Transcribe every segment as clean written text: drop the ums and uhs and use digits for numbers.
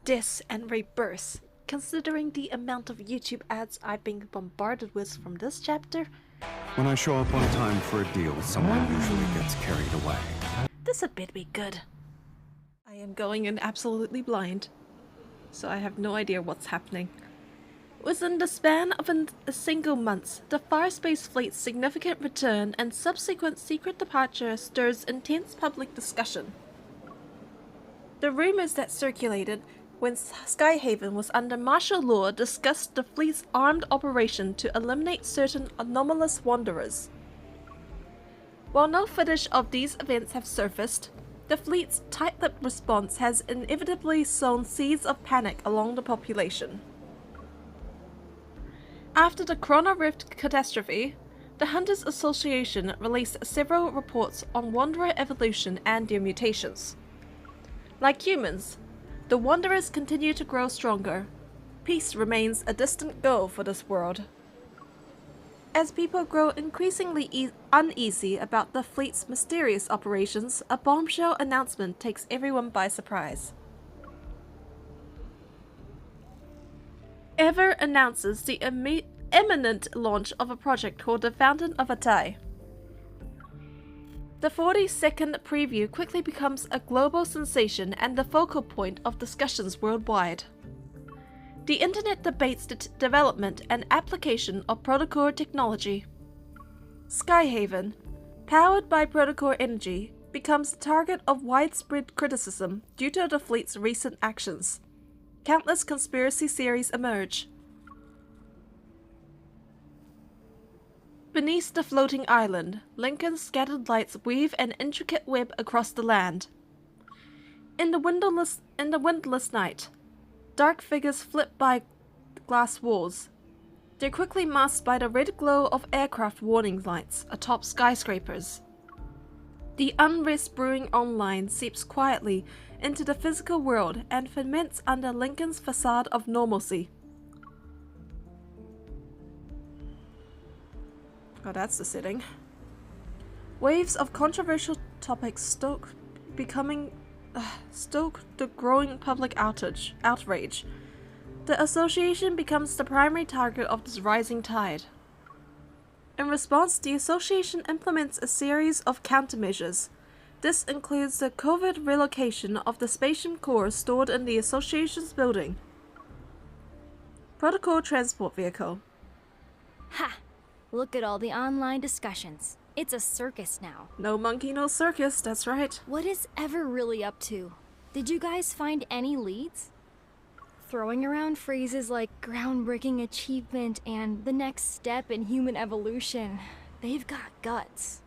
deaths and rebirths. Considering the amount of YouTube ads I've been bombarded with from this chapter, When I show up on time for a deal, someone usually gets carried away. this had better be good. I am going in absolutely blind, so I have no idea what's happening. Within the span of a single month, the Farspace fleet's significant return and subsequent secret departure stirs intense public discussion. The rumors that circulated when Skyhaven was under martial law discussed the fleet's armed operation to eliminate certain anomalous wanderers. While no footage of these events have surfaced, the fleet's tight-lipped response has inevitably sown seeds of panic along the population. After the Chrono Rift catastrophe, the Hunters Association released several reports on Wanderer evolution and their mutations. Like humans, the Wanderers continue to grow stronger. Peace remains a distant goal for this world. As people grow increasingly uneasy about the fleet's mysterious operations, a bombshell announcement takes everyone by surprise. Ever announces the imminent launch of a project called the Fountain of Atai. The 40-second preview quickly becomes a global sensation and the focal point of discussions worldwide. The internet debates the development and application of protocore technology. Skyhaven, powered by protocore energy, becomes the target of widespread criticism due to the fleet's recent actions. Countless conspiracy theories emerge. Beneath the floating island, Lincoln's scattered lights weave an intricate web across the land. In the windless night, dark figures flit by glass walls. They're quickly masked by the red glow of aircraft warning lights atop skyscrapers. The unrest brewing online seeps quietly into the physical world and ferments under Lincoln's facade of normalcy. Oh, that's the setting. Waves of controversial topics stoke the growing public outrage. The association becomes the primary target of this rising tide. In response, the association implements a series of countermeasures. This includes the covert relocation of the spatium core stored in the association's building. Protocol transport vehicle. Ha! Look at all the online discussions. It's a circus now. No monkey, no circus, that's right. What is Ever really up to? Did you guys find any leads? Throwing around phrases like groundbreaking achievement and the next step in human evolution. They've got guts.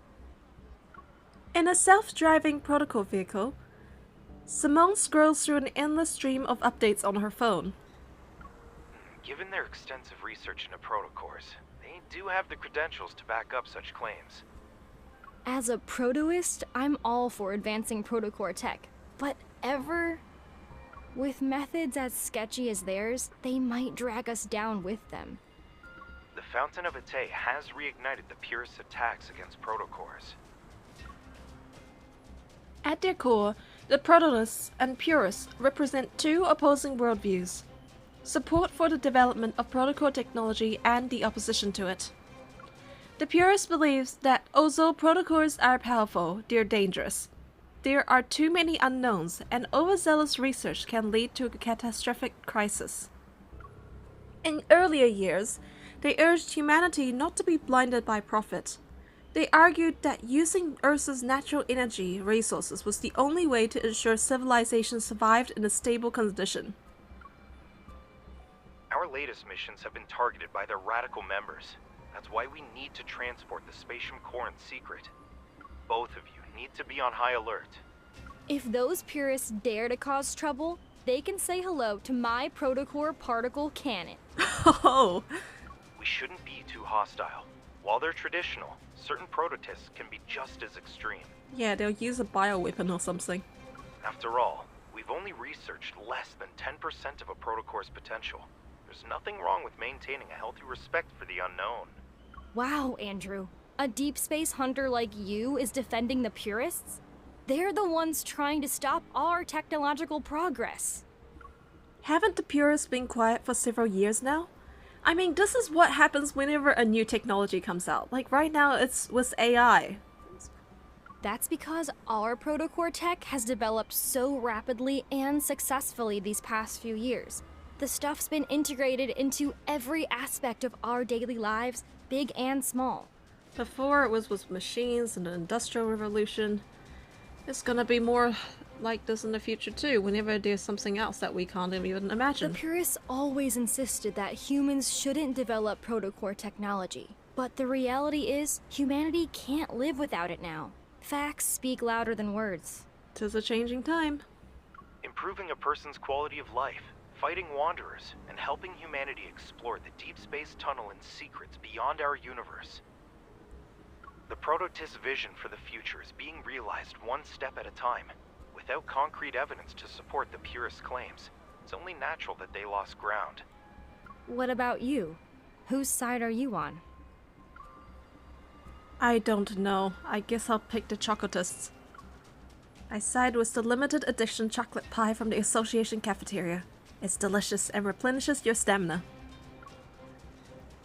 In a self-driving protocol vehicle, Simone scrolls through an endless stream of updates on her phone. Given their extensive research into protocores, they do have the credentials to back up such claims. As a protoist, I'm all for advancing protocore tech, but Ever? With methods as sketchy as theirs, they might drag us down with them. The Fountain of Atai has reignited the purest attacks against protocores. At their core, the Protonists and Purists represent two opposing worldviews: support for the development of protocol technology and the opposition to it. The Purist believes that although protocores are powerful, they're dangerous. There are too many unknowns, and overzealous research can lead to a catastrophic crisis. In earlier years, they urged humanity not to be blinded by profit. They argued that using Earth's natural energy resources was the only way to ensure civilization survived in a stable condition. Our latest missions have been targeted by their radical members. That's why we need to transport the spatium core in secret. Both of you need to be on high alert. If those purists dare to cause trouble, they can say hello to my protocore particle cannon. Oh! We shouldn't be too hostile. While they're traditional, certain prototists can be just as extreme. Yeah, they'll use a bioweapon or something. After all, we've only researched less than 10% of a protocore's potential. There's nothing wrong with maintaining a healthy respect for the unknown. Wow, Andrew. A deep space hunter like you is defending the purists? They're the ones trying to stop our technological progress. Haven't the purists been quiet for several years now? I mean, this is what happens whenever a new technology comes out. Like right now, it's with AI. That's because our protocore tech has developed so rapidly and successfully these past few years. The stuff's been integrated into every aspect of our daily lives, big and small. Before it was with machines and the Industrial Revolution. It's gonna be more like this in the future too, whenever there's something else that we can't even imagine. The purists always insisted that humans shouldn't develop protocore technology. But the reality is, humanity can't live without it now. Facts speak louder than words. 'Tis a changing time. Improving a person's quality of life, fighting wanderers, and helping humanity explore the deep space tunnel and secrets beyond our universe. The Prototist's vision for the future is being realized one step at a time. Without concrete evidence to support the purist claims, it's only natural that they lost ground. What about you? Whose side are you on? I don't know. I guess I'll pick the chocolatists. I side with the limited edition chocolate pie from the Association cafeteria. It's delicious and replenishes your stamina.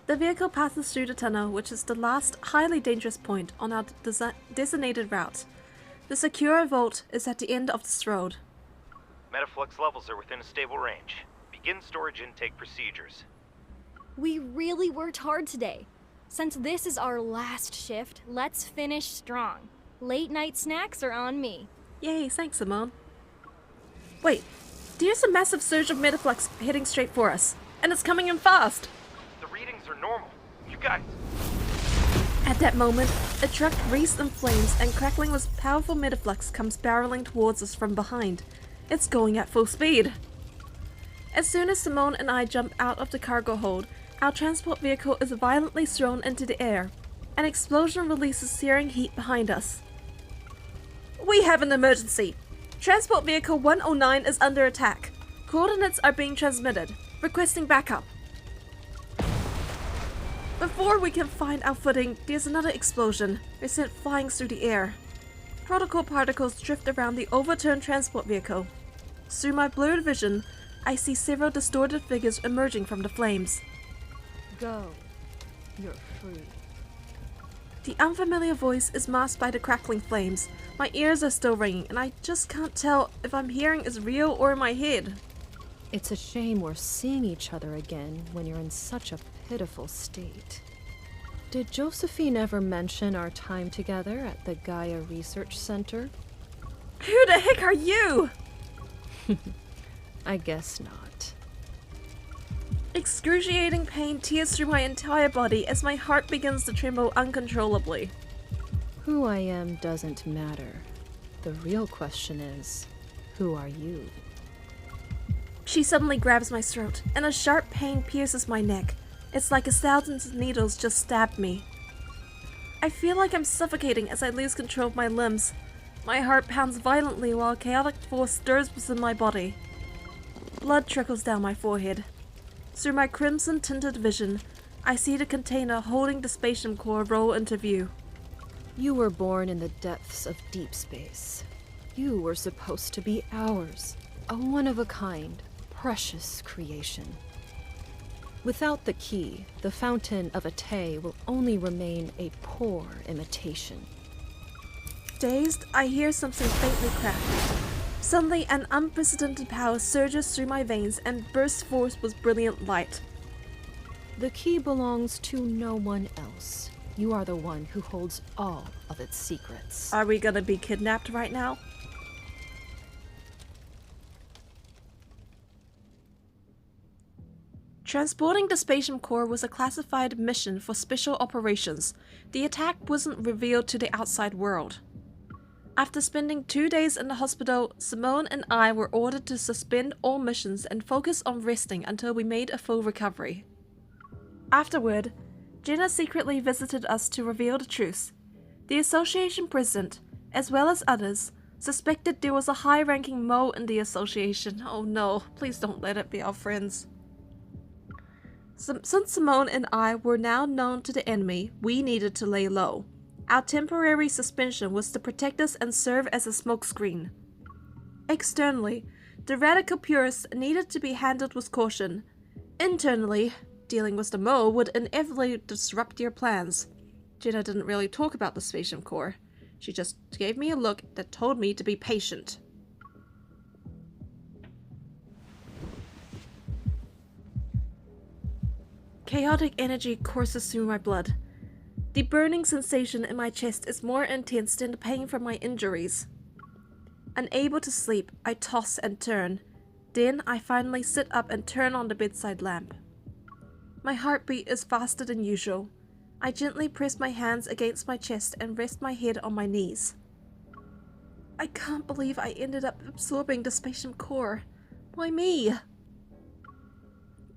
The vehicle passes through the tunnel, which is the last highly dangerous point on our designated route. The secure vault is at the end of this road. Metaflux levels are within a stable range. Begin storage intake procedures. We really worked hard today. Since this is our last shift, let's finish strong. Late night snacks are on me. Yay, thanks, Simone. Wait, there's a massive surge of Metaflux heading straight for us, and it's coming in fast. The readings are normal. You guys. At that moment, a truck wreathed in flames and crackling with powerful Metaflux comes barreling towards us from behind. It's going at full speed. As soon as Simone and I jump out of the cargo hold, our transport vehicle is violently thrown into the air. An explosion releases searing heat behind us. We have an emergency! Transport Vehicle 109 is under attack. Coordinates are being transmitted. Requesting backup. Before we can find our footing, there's another explosion. They're sent flying through the air. Protocol particles drift around the overturned transport vehicle. Through my blurred vision, I see several distorted figures emerging from the flames. Go. You're free. The unfamiliar voice is masked by the crackling flames. My ears are still ringing, and I just can't tell if I'm hearing is real or in my head. It's a shame we're seeing each other again when you're in such a pitiful state. Did Josephine ever mention our time together at the Gaia Research Center? Who the heck are you? I guess not. Excruciating pain tears through my entire body as my heart begins to tremble uncontrollably. Who I am doesn't matter. The real question is, who are you? She suddenly grabs my throat, and a sharp pain pierces my neck. It's like 1,000 needles just stabbed me. I feel like I'm suffocating as I lose control of my limbs. My heart pounds violently while a chaotic force stirs within my body. Blood trickles down my forehead. Through my crimson-tinted vision, I see the container holding the spatium core roll into view. You were born in the depths of deep space. You were supposed to be ours, a one-of-a-kind, precious creation. Without the key, the Fountain of Atay will only remain a poor imitation. Dazed, I hear something faintly crack. Suddenly, an unprecedented power surges through my veins and bursts forth with brilliant light. The key belongs to no one else. You are the one who holds all of its secrets. Are we gonna be kidnapped right now? Transporting the spatium core was a classified mission for special operations. The attack wasn't revealed to the outside world. After spending 2 days in the hospital, Simone and I were ordered to suspend all missions and focus on resting until we made a full recovery. Afterward, Jenna secretly visited us to reveal the truth. The association president, as well as others, suspected there was a high-ranking mole in the association. Oh no, please don't let it be our friends. Since Simone and I were now known to the enemy, we needed to lay low. Our temporary suspension was to protect us and serve as a smokescreen. Externally, The radical purists needed to be handled with caution. Internally, dealing with the mole would inevitably disrupt your plans. Jenna didn't really talk about the Spatium Core. She just gave me a look that told me to be patient. Chaotic energy courses through my blood. The burning sensation in my chest is more intense than the pain from my injuries. Unable to sleep, I toss and turn. Then I finally sit up and turn on the bedside lamp. My heartbeat is faster than usual. I gently press my hands against my chest and rest my head on my knees. I can't believe I ended up absorbing the Spatium Core. Why me?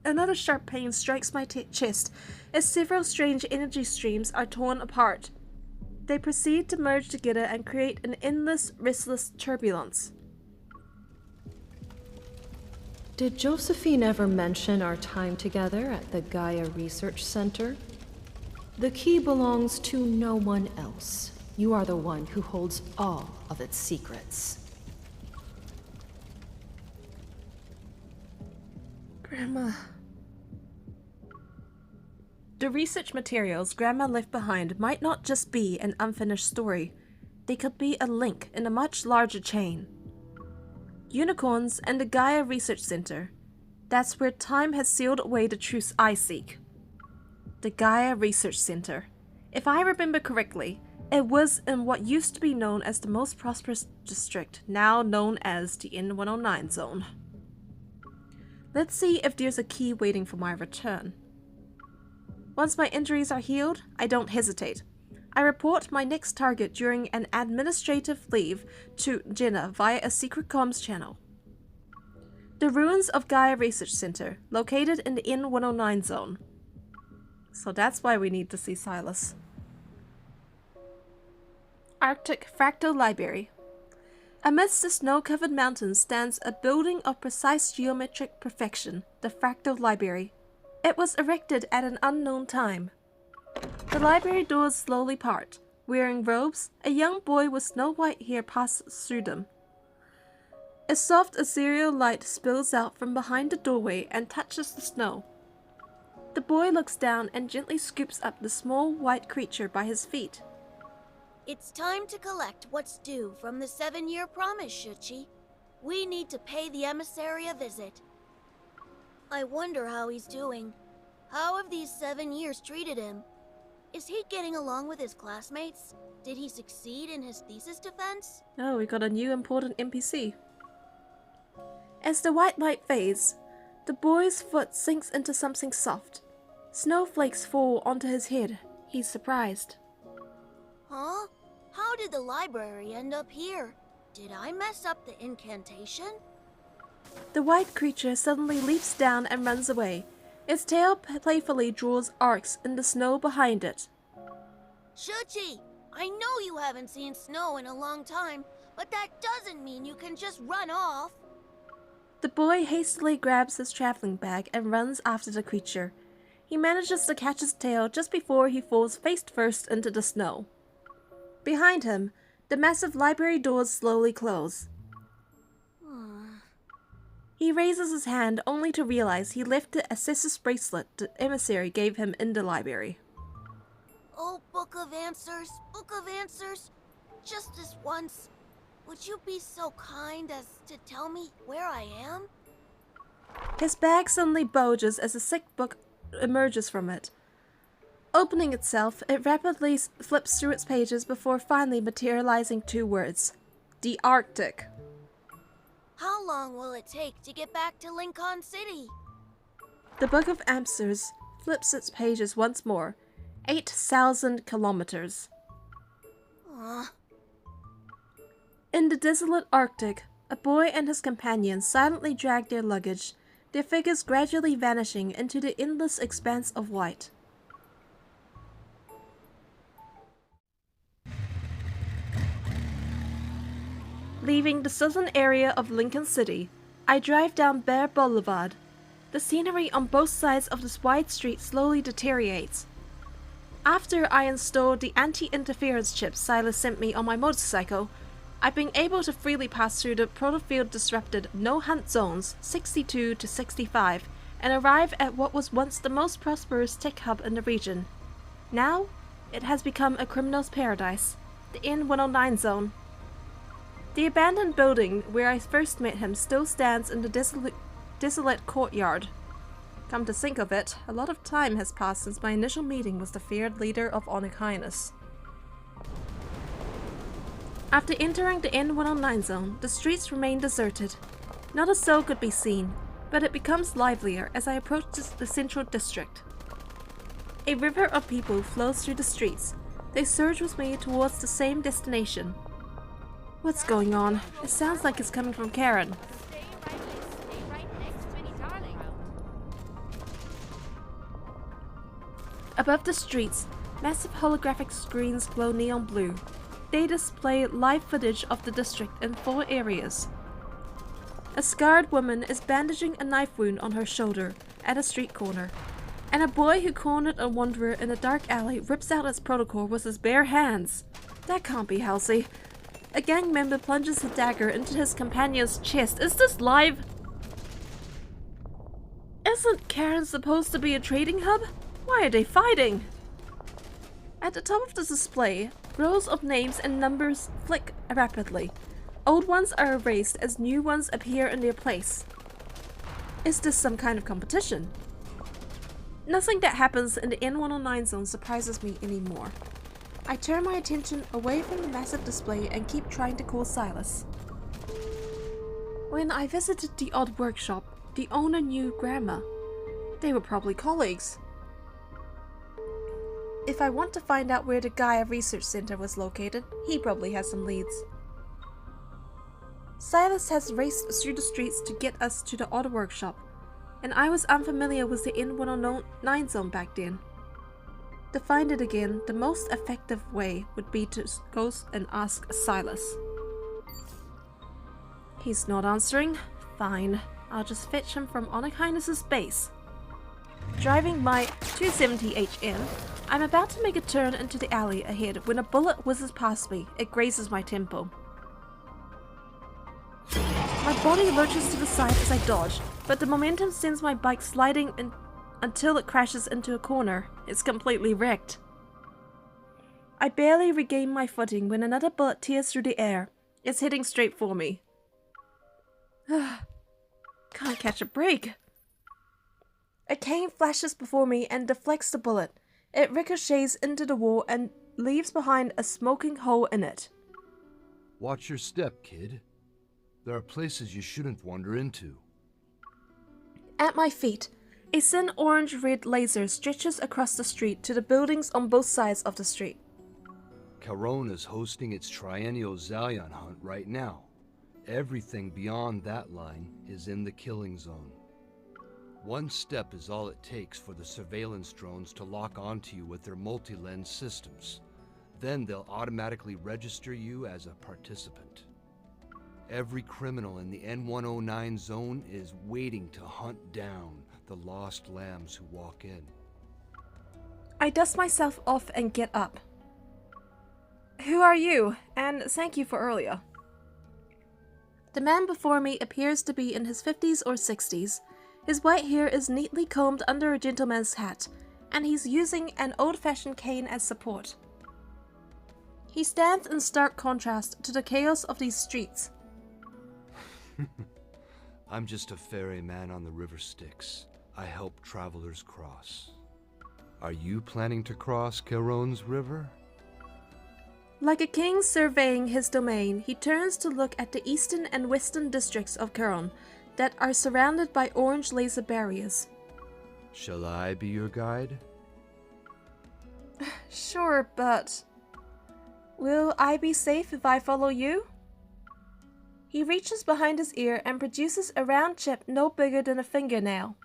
Another sharp pain strikes my chest as several strange energy streams are torn apart. They proceed to merge together and create an endless, restless turbulence. Did Josephine ever mention our time together at the Gaia Research Center? The key belongs to no one else. You are the one who holds all of its secrets. Grandma. The research materials Grandma left behind might not just be an unfinished story. They could be a link in a much larger chain. Unicorns and the Gaia Research Center. That's where time has sealed away the truths I seek. The Gaia Research Center. If I remember correctly, it was in what used to be known as the most prosperous district, now known as the N109 zone. Let's see if there's a key waiting for my return. Once my injuries are healed, I don't hesitate. I report my next target during an administrative leave to Jenna via a secret comms channel. The ruins of Gaia Research Center, located in the N109 zone. So that's why we need to see Sylus. Arctic Fractal Library. Amidst the snow-covered mountains stands a building of precise geometric perfection, the Fractal Library. It was erected at an unknown time. The library doors slowly part. Wearing robes, a young boy with snow-white hair passes through them. A soft ethereal light spills out from behind the doorway and touches the snow. The boy looks down and gently scoops up the small white creature by his feet. It's time to collect what's due from the 7-year promise, Shuchi. We need to pay the emissary a visit. I wonder how he's doing. How have these 7 years treated him? Is he getting along with his classmates? Did he succeed in his thesis defense? Oh, we got a new important NPC. As the white light fades, the boy's foot sinks into something soft. Snowflakes fall onto his head. He's surprised. Huh? How did the library end up here? Did I mess up the incantation? The white creature suddenly leaps down and runs away. Its tail playfully draws arcs in the snow behind it. Shuchi, I know you haven't seen snow in a long time, but that doesn't mean you can just run off. The boy hastily grabs his traveling bag and runs after the creature. He manages to catch its tail just before he falls face first into the snow. Behind him, the massive library doors slowly close. He raises his hand only to realize he left the Assessor's bracelet the emissary gave him in the library. Oh, Book of Answers, just this once, would you be so kind as to tell me where I am? His bag suddenly bulges as a thick book emerges from it. Opening itself, it rapidly flips through its pages before finally materializing 2 words. The Arctic. How long will it take to get back to Lincoln City? The Book of Answers flips its pages once more. 8,000 kilometers. In the desolate Arctic, a boy and his companion silently drag their luggage, their figures gradually vanishing into the endless expanse of white. Leaving the southern area of Lincoln City, I drive down Bear Boulevard. The scenery on both sides of this wide street slowly deteriorates. After I installed the anti-interference chip Sylus sent me on my motorcycle, I've been able to freely pass through the protofield disrupted no-hunt zones 62 to 65 and arrive at what was once the most prosperous tech hub in the region. Now, it has become a criminal's paradise, the N109 zone. The abandoned building where I first met him still stands in the desolate courtyard. Come to think of it, a lot of time has passed since my initial meeting with the feared leader of Onyx Highness. After entering the N109 zone, the streets remain deserted. Not a soul could be seen, but it becomes livelier as I approach the central district. A river of people flows through the streets. They surge with me towards the same destination. What's going on? It sounds like it's coming from Karen. Stay right next to me, darling. Above the streets, massive holographic screens glow neon blue. They display live footage of the district in 4 areas. A scarred woman is bandaging a knife wound on her shoulder at a street corner, and a boy who cornered a wanderer in a dark alley rips out its protocol with his bare hands. That can't be healthy. A gang member plunges a dagger into his companion's chest. Is this live? Isn't Karen supposed to be a trading hub? Why are they fighting? At the top of the display, rows of names and numbers flick rapidly. Old ones are erased as new ones appear in their place. Is this some kind of competition? Nothing that happens in the N109 zone surprises me anymore. I turn my attention away from the massive display and keep trying to call Sylus. When I visited the odd workshop, the owner knew Grandma. They were probably colleagues. If I want to find out where the Gaia Research Center was located, he probably has some leads. Sylus has raced through the streets to get us to the odd workshop, and I was unfamiliar with the N109 zone back then. To find it again, the most effective way would be to go and ask Sylus. He's not answering. Fine, I'll just fetch him from Onyx Highness's base. Driving my 270 HM, I'm about to make a turn into the alley ahead when a bullet whizzes past me. It grazes my temple. My body lurches to the side as I dodge, but the momentum sends my bike sliding until it crashes into a corner. It's completely wrecked. I barely regain my footing when another bullet tears through the air. It's heading straight for me. Can't catch a break. A cane flashes before me and deflects the bullet. It ricochets into the wall and leaves behind a smoking hole in it. Watch your step, kid. There are places you shouldn't wander into. At my feet, a thin orange-red laser stretches across the street to the buildings on both sides of the street. Caron is hosting its triennial Zalion hunt right now. Everything beyond that line is in the killing zone. One step is all it takes for the surveillance drones to lock onto you with their multi-lens systems. Then they'll automatically register you as a participant. Every criminal in the N109 zone is waiting to hunt down the lost lambs who walk in. I dust myself off and get up. Who are you? And thank you for earlier. The man before me appears to be in his 50s or 60s. His white hair is neatly combed under a gentleman's hat, and he's using an old-fashioned cane as support. He stands in stark contrast to the chaos of these streets. I'm just a ferryman on the river Styx. I help travelers cross. Are you planning to cross Caron's river? Like a king surveying his domain, he turns to look at the eastern and western districts of Caron that are surrounded by orange laser barriers. Shall I be your guide? Sure, but... will I be safe if I follow you? He reaches behind his ear and produces a round chip no bigger than a fingernail.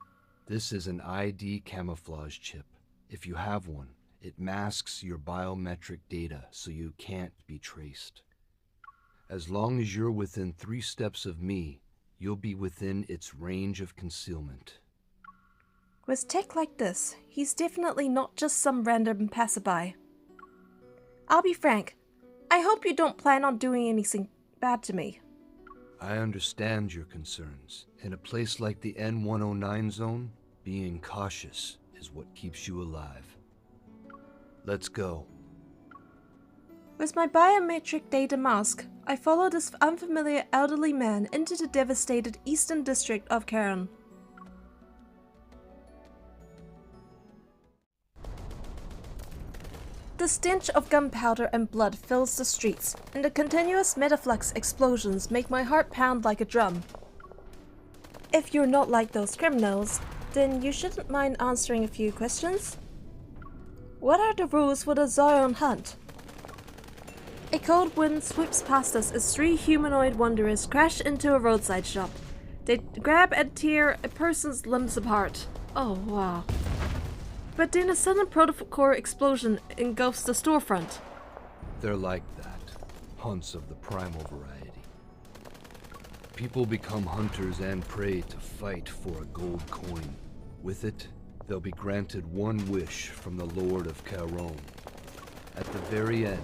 This is an ID camouflage chip. If you have one, it masks your biometric data so you can't be traced. As long as you're within 3 steps of me, you'll be within its range of concealment. With tech like this, he's definitely not just some random passerby. I'll be frank, I hope you don't plan on doing anything bad to me. I understand your concerns. In a place like the N109 zone, being cautious is what keeps you alive. Let's go. With my biometric data mask, I follow this unfamiliar elderly man into the devastated eastern district of Cairn. The stench of gunpowder and blood fills the streets, and the continuous metaflux explosions make my heart pound like a drum. If you're not like those criminals, then you shouldn't mind answering a few questions. What are the rules for the Zion hunt? A cold wind sweeps past us as three humanoid wanderers crash into a roadside shop. They grab and tear a person's limbs apart. Oh wow. But then a sudden protocore explosion engulfs the storefront. They're like that. Hunts of the primal variety. People become hunters and prey to fight for a gold coin. With it, they'll be granted one wish from the Lord of Caron. At the very end,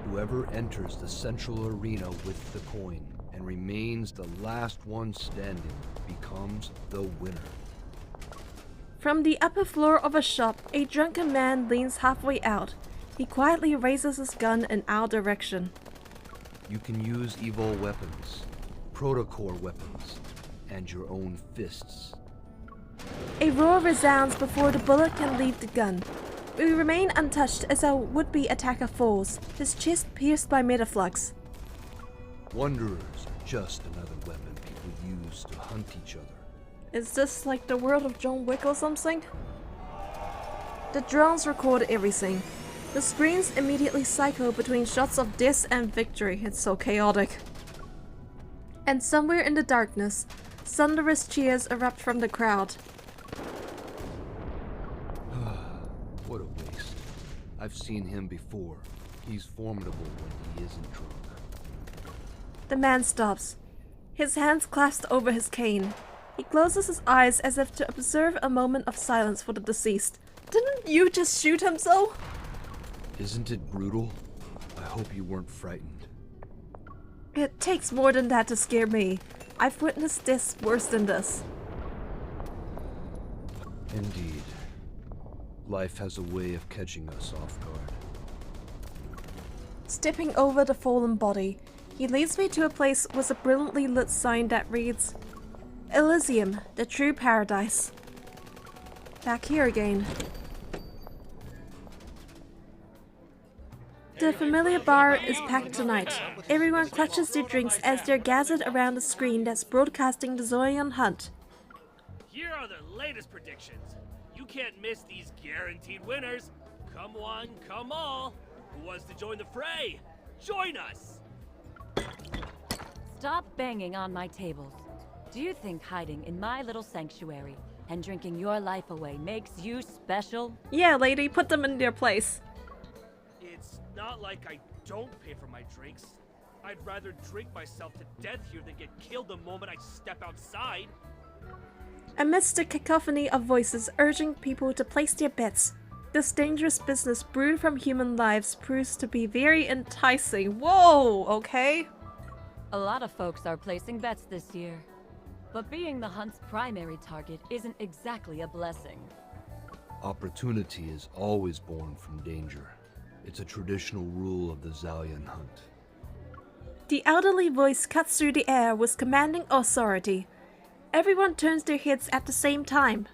whoever enters the central arena with the coin and remains the last one standing becomes the winner. From the upper floor of a shop, a drunken man leans halfway out. He quietly raises his gun in our direction. You can use evil weapons, protocore weapons, and your own fists. A roar resounds before the bullet can leave the gun. We remain untouched as our would-be attacker falls, his chest pierced by metaflux. Wanderers are just another weapon people use to hunt each other. Is this like the world of John Wick or something? The drones record everything. The screens immediately cycle between shots of death and victory. It's so chaotic. And somewhere in the darkness, thunderous cheers erupt from the crowd. What a waste. I've seen him before. He's formidable when he isn't drunk. The man stops, his hands clasped over his cane. He closes his eyes as if to observe a moment of silence for the deceased. Didn't you just shoot him so? Isn't it brutal? I hope you weren't frightened. It takes more than that to scare me. I've witnessed this worse than this. Indeed. Life has a way of catching us off guard. Stepping over the fallen body, he leads me to a place with a brilliantly lit sign that reads, Elysium, the true paradise. Back here again. The familiar bar is packed tonight. Everyone clutches their drinks as they're gathered around the screen that's broadcasting the Zion hunt. Here are the latest predictions. You can't miss these guaranteed winners. Come one, come all. Who wants to join the fray? Join us! Stop banging on my tables. Do you think hiding in my little sanctuary and drinking your life away makes you special? Yeah, lady, put them in their place. It's not like I don't pay for my drinks. I'd rather drink myself to death here than get killed the moment I step outside. Amidst the cacophony of voices urging people to place their bets, this dangerous business brewed from human lives proves to be very enticing. Whoa, okay? A lot of folks are placing bets this year. But being the hunt's primary target isn't exactly a blessing. Opportunity is always born from danger. It's a traditional rule of the Zalian hunt. The elderly voice cuts through the air with commanding authority. Everyone turns their heads at the same time.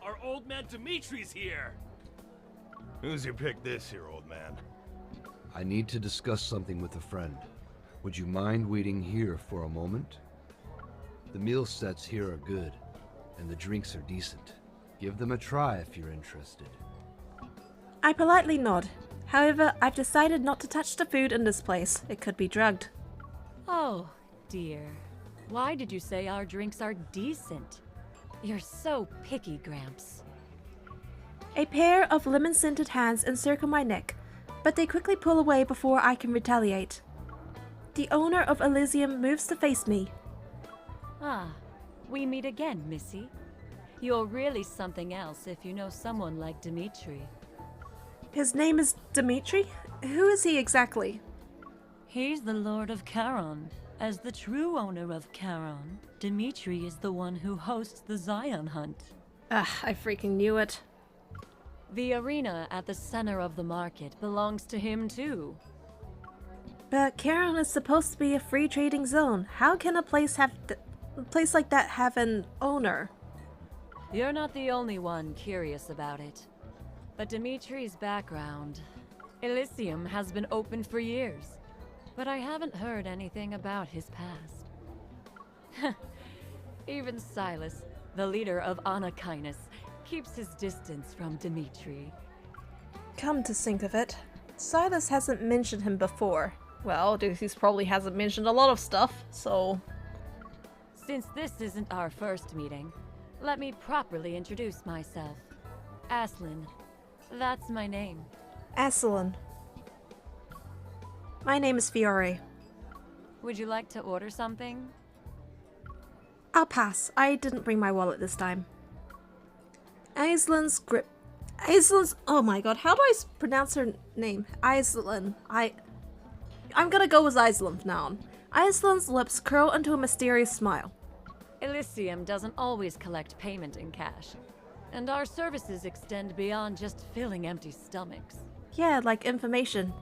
Our old man Dimitri's here! Who's your pick this year, old man? I need to discuss something with a friend. Would you mind waiting here for a moment? The meal sets here are good, and the drinks are decent. Give them a try if you're interested. I politely nod. However, I've decided not to touch the food in this place. It could be drugged. Oh, dear. Why did you say our drinks are decent? You're so picky, Gramps. A pair of lemon-scented hands encircle my neck, but they quickly pull away before I can retaliate. The owner of Elysium moves to face me. Ah, we meet again, Missy. You're really something else if you know someone like Dimitri. His name is Dimitri? Who is he exactly? He's the Lord of Charon. As the true owner of Charon, Dimitri is the one who hosts the Zion Hunt. I freaking knew it. The arena at the center of the market belongs to him too. But Charon is supposed to be a free trading zone. How can a place like that have an owner? You're not the only one curious about it. But Dimitri's background... Elysium has been open for years. But I haven't heard anything about his past. Even Sylus, the leader of Anakinus, keeps his distance from Dimitri. Come to think of it, Sylus hasn't mentioned him before. Well, he probably hasn't mentioned a lot of stuff, so... Since this isn't our first meeting, let me properly introduce myself. Aslan. That's my name. Aslan. My name is Fiore. Would you like to order something? I'll pass. I didn't bring my wallet this time. Aslan's grip. Aslan's. Oh my god, how do I pronounce her name? Aslan. I'm gonna go with Aslan from now on. Aslan's lips curl into a mysterious smile. Elysium doesn't always collect payment in cash, and our services extend beyond just filling empty stomachs. Yeah, like information.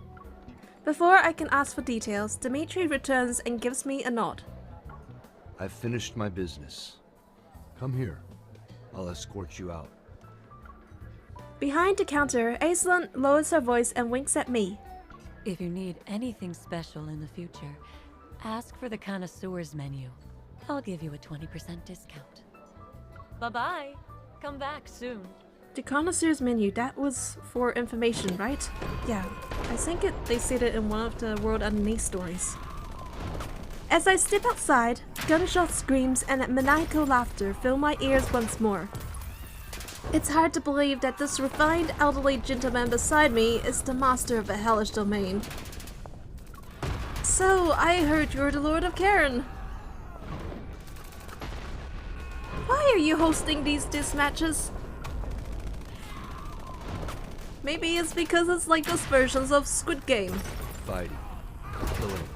Before I can ask for details, Dimitri returns and gives me a nod. I've finished my business. Come here. I'll escort you out. Behind the counter, Aslan lowers her voice and winks at me. If you need anything special in the future, ask for the connoisseur's menu. I'll give you a 20% discount. Bye-bye. Come back soon. The connoisseur's menu, that was for information, right? Yeah, I think they said it in one of the World Underneath stories. As I step outside, gunshot screams and maniacal laughter fill my ears once more. It's hard to believe that this refined elderly gentleman beside me is the master of a hellish domain. So, I heard you're the Lord of Charon. Why are you hosting these diss matches? Maybe it's because it's like those versions of Squid Game. Fighting, killing,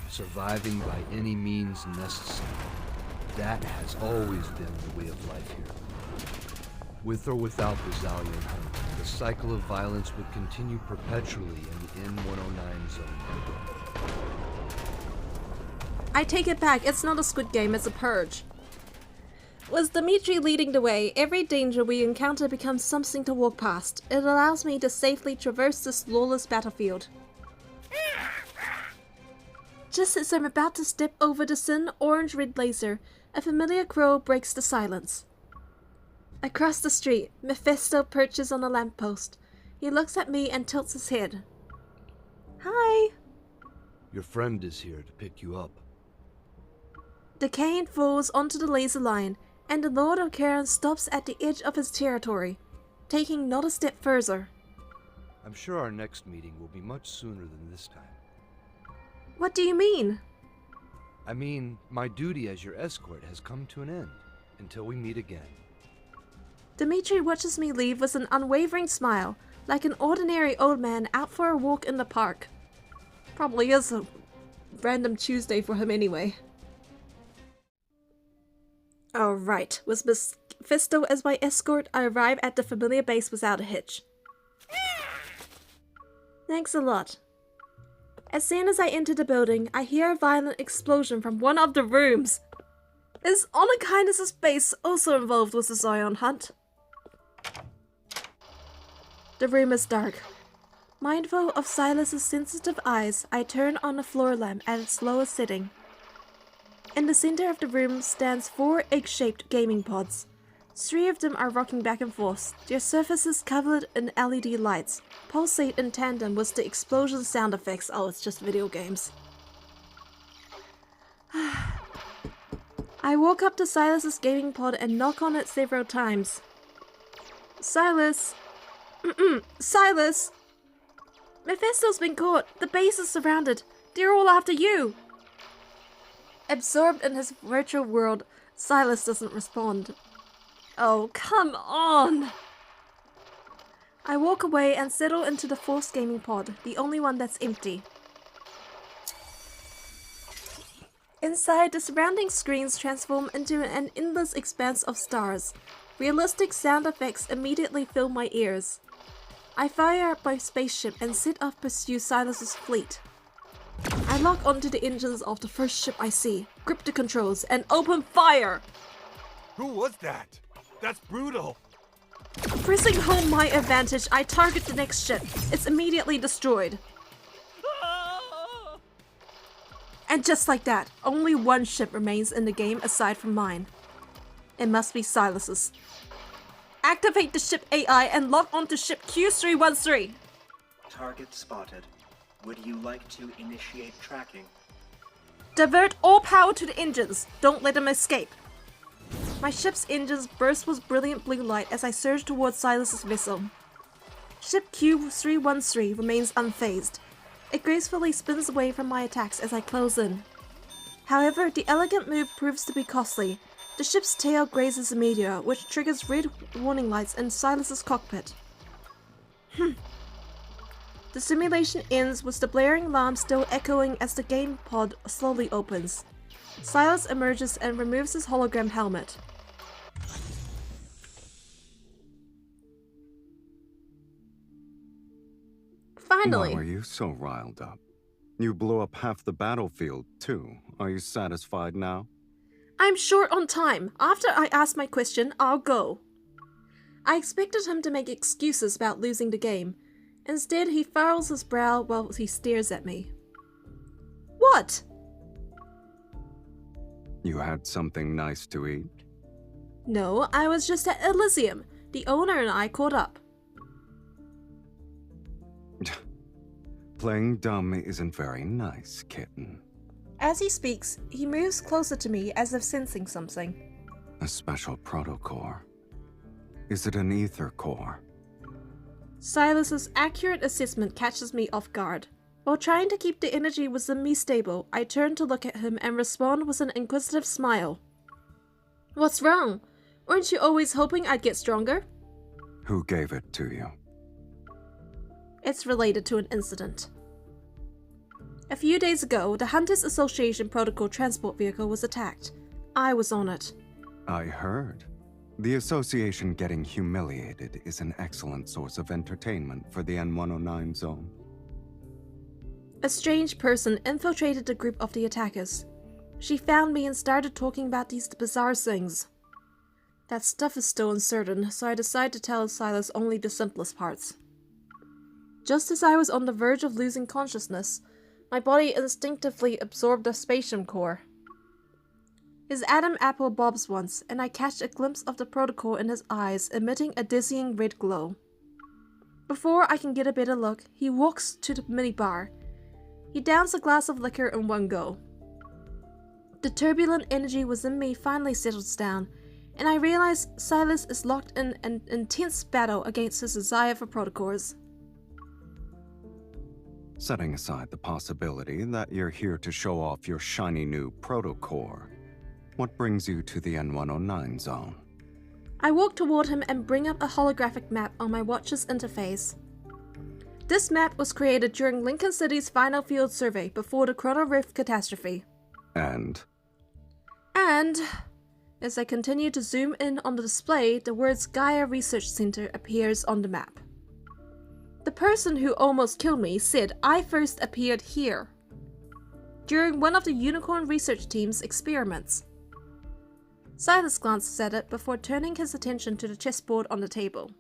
surviving by any means necessary. That has always been the way of life here. With or without the Zalian hunt, the cycle of violence would continue perpetually in the N-109 zone. I take it back, it's not a Squid Game, it's a purge. With Dimitri leading the way, every danger we encounter becomes something to walk past. It allows me to safely traverse this lawless battlefield. Just as I'm about to step over the thin orange-red laser, a familiar crow breaks the silence. Across the street, Mephisto perches on a lamppost. He looks at me and tilts his head. Hi! Your friend is here to pick you up. The cane falls onto the laser line, and the Lord of Charon stops at the edge of his territory, taking not a step further. I'm sure our next meeting will be much sooner than this time. What do you mean? I mean, my duty as your escort has come to an end, until we meet again. Dimitri watches me leave with an unwavering smile, like an ordinary old man out for a walk in the park. Probably is a random Tuesday for him anyway. Alright, with Mephisto as my escort, I arrive at the familiar base without a hitch. Thanks a lot. As soon as I enter the building, I hear a violent explosion from one of the rooms. Is Anakinus' base also involved with the Zion hunt? The room is dark. Mindful of Sylus' sensitive eyes, I turn on the floor lamp at its lowest setting. In the center of the room stands 4 egg-shaped gaming pods. 3 of them are rocking back and forth, their surfaces covered in LED lights, pulsate in tandem with the explosion sound effects. Oh, it's just video games. I walk up to Sylus' gaming pod and knock on it several times. Sylus! Sylus! Mephisto's been caught! The base is surrounded! They're all after you! Absorbed in his virtual world, Sylus doesn't respond. Oh, come on! I walk away and settle into the 4th gaming pod, the only one that's empty. Inside, the surrounding screens transform into an endless expanse of stars. Realistic sound effects immediately fill my ears. I fire up my spaceship and set off pursue Sylus's fleet. I lock onto the engines of the first ship I see, grip the controls, and open fire! Who was that? That's brutal. Pressing home my advantage, I target the next ship. It's immediately destroyed. And just like that, only one ship remains in the game aside from mine. It must be Sylus's. Activate the ship AI and lock onto ship Q313. Target spotted. Would you like to initiate tracking? Divert all power to the engines. Don't let them escape. My ship's engines burst with brilliant blue light as I surge towards Sylus's vessel. Ship Q313 remains unfazed. It gracefully spins away from my attacks as I close in. However, the elegant move proves to be costly. The ship's tail grazes a meteor, which triggers red warning lights in Sylus's cockpit. The simulation ends with the blaring alarm still echoing as the game pod slowly opens. Sylus emerges and removes his hologram helmet. Finally! Why were you so riled up? You blew up half the battlefield, too. Are you satisfied now? I'm short on time. After I ask my question, I'll go. I expected him to make excuses about losing the game. Instead, he furrows his brow while he stares at me. What? You had something nice to eat? No, I was just at Elysium. The owner and I caught up. Playing dumb isn't very nice, kitten. As he speaks, he moves closer to me as if sensing something. A special protocore. Is it an ether core? Sylus's accurate assessment catches me off guard. While trying to keep the energy within me stable, I turn to look at him and respond with an inquisitive smile. What's wrong? Weren't you always hoping I'd get stronger? Who gave it to you? It's related to an incident. A few days ago, the Hunters Association Protocol transport vehicle was attacked. I was on it. I heard. The Association getting humiliated is an excellent source of entertainment for the N109 zone. A strange person infiltrated the group of the attackers. She found me and started talking about these bizarre things. That stuff is still uncertain, so I decide to tell Sylus only the simplest parts. Just as I was on the verge of losing consciousness, my body instinctively absorbed the spatium core. His Adam apple bobs once, and I catch a glimpse of the protocol in his eyes, emitting a dizzying red glow. Before I can get a better look, he walks to the minibar. He downs a glass of liquor in one go. The turbulent energy within me finally settles down, and I realize Sylus is locked in an intense battle against his desire for protocores. Setting aside the possibility that you're here to show off your shiny new protocore, what brings you to the N109 zone? I walk toward him and bring up a holographic map on my watch's interface. This map was created during Lincoln City's final field survey before the Chrono Rift catastrophe. And, as I continue to zoom in on the display, the words Gaia Research Center appears on the map. The person who almost killed me said I first appeared here, during one of the Unicorn research team's experiments. Sylus glances at it before turning his attention to the chessboard on the table.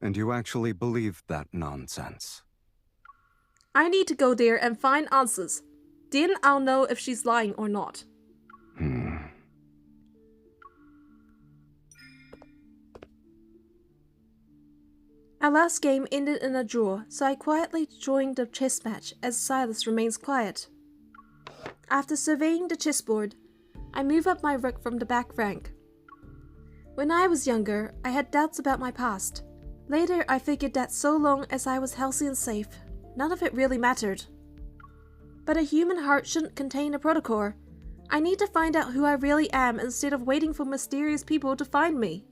And you actually believe that nonsense? I need to go there and find answers. Then I'll know if she's lying or not. Our last game ended in a draw, so I quietly joined the chess match as Sylus remains quiet. After surveying the chessboard, I move up my rook from the back rank. When I was younger, I had doubts about my past. Later, I figured that so long as I was healthy and safe, none of it really mattered. But a human heart shouldn't contain a protocore. I need to find out who I really am instead of waiting for mysterious people to find me.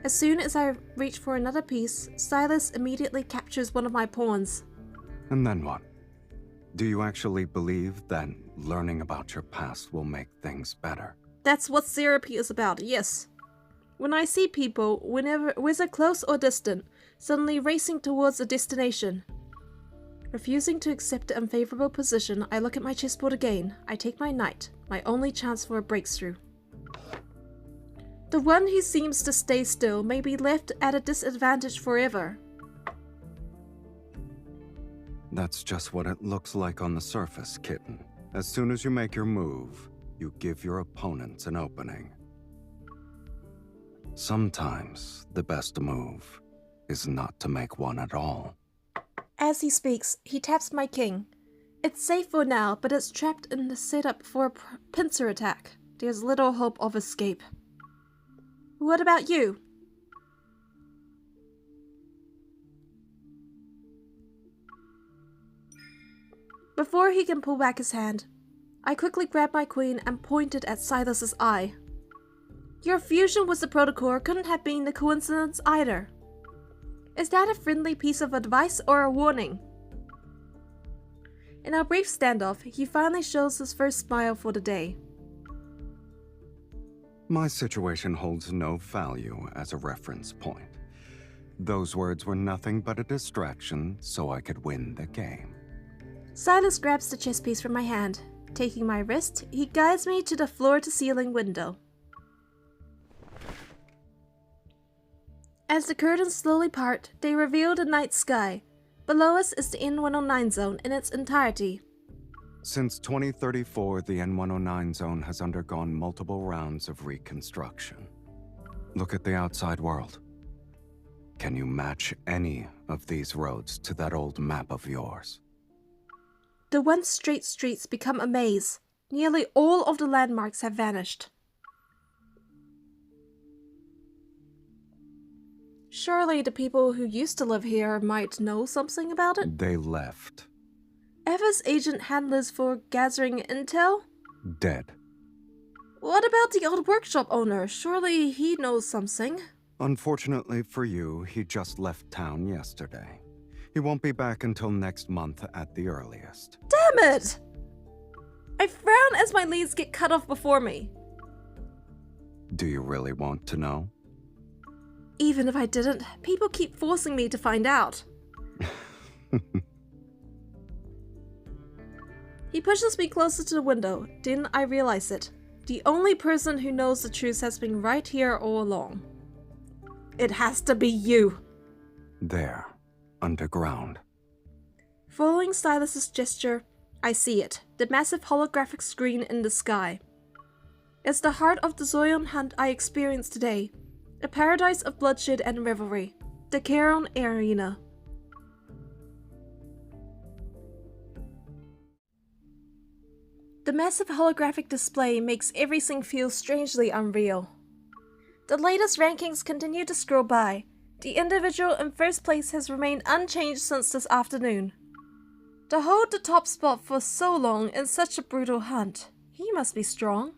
As soon as I reach for another piece, Sylus immediately captures one of my pawns. And then what? Do you actually believe that learning about your past will make things better? That's what therapy is about, yes. When I see people, whether close or distant, suddenly racing towards a destination, refusing to accept the unfavorable position, I look at my chessboard again. I take my knight, my only chance for a breakthrough. The one who seems to stay still may be left at a disadvantage forever. That's just what it looks like on the surface, kitten. As soon as you make your move, you give your opponents an opening. Sometimes the best move is not to make one at all. As he speaks, he taps my king. It's safe for now, but it's trapped in the setup for a pincer attack. There's little hope of escape. What about you? Before he can pull back his hand, I quickly grabbed my queen and pointed at Sylus's eye. Your fusion with the Protocore couldn't have been a coincidence either. Is that a friendly piece of advice or a warning? In our brief standoff, he finally shows his first smile for the day. My situation holds no value as a reference point. Those words were nothing but a distraction so I could win the game. Sylus grabs the chess piece from my hand. Taking my wrist, he guides me to the floor-to-ceiling window. As the curtains slowly part, they reveal the night sky. Below us is the N109 zone in its entirety. Since 2034, the N109 zone has undergone multiple rounds of reconstruction. Look at the outside world. Can you match any of these roads to that old map of yours? The once straight streets become a maze. Nearly all of the landmarks have vanished. Surely the people who used to live here might know something about it? They left. Eva's agent handlers for gathering intel? Dead. What about the old workshop owner? Surely he knows something. Unfortunately for you, he just left town yesterday. He won't be back until next month at the earliest. Damn it! I frown as my leads get cut off before me. Do you really want to know? Even if I didn't, people keep forcing me to find out. He pushes me closer to the window, then I realize it. The only person who knows the truth has been right here all along. It has to be you. There, underground. Following Sylus's gesture, I see it, the massive holographic screen in the sky. It's the heart of the Zoyon hunt I experienced today, a paradise of bloodshed and revelry, the Charon Arena. The massive holographic display makes everything feel strangely unreal. The latest rankings continue to scroll by. The individual in first place has remained unchanged since this afternoon. To hold the top spot for so long in such a brutal hunt, he must be strong.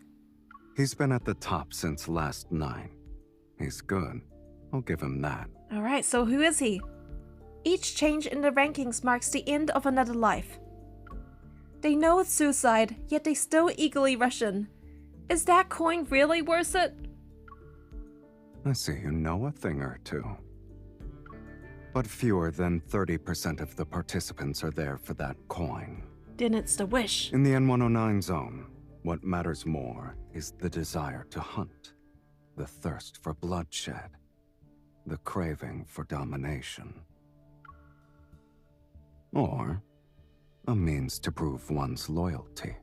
He's been at the top since last night. He's good. I'll give him that. Alright, so who is he? Each change in the rankings marks the end of another life. They know it's suicide, yet they still eagerly rush in. Is that coin really worth it? I see you know a thing or two. But fewer than 30% of the participants are there for that coin. Then it's the wish. In the N109 zone, what matters more is the desire to hunt, the thirst for bloodshed, the craving for domination. Or a means to prove one's loyalty.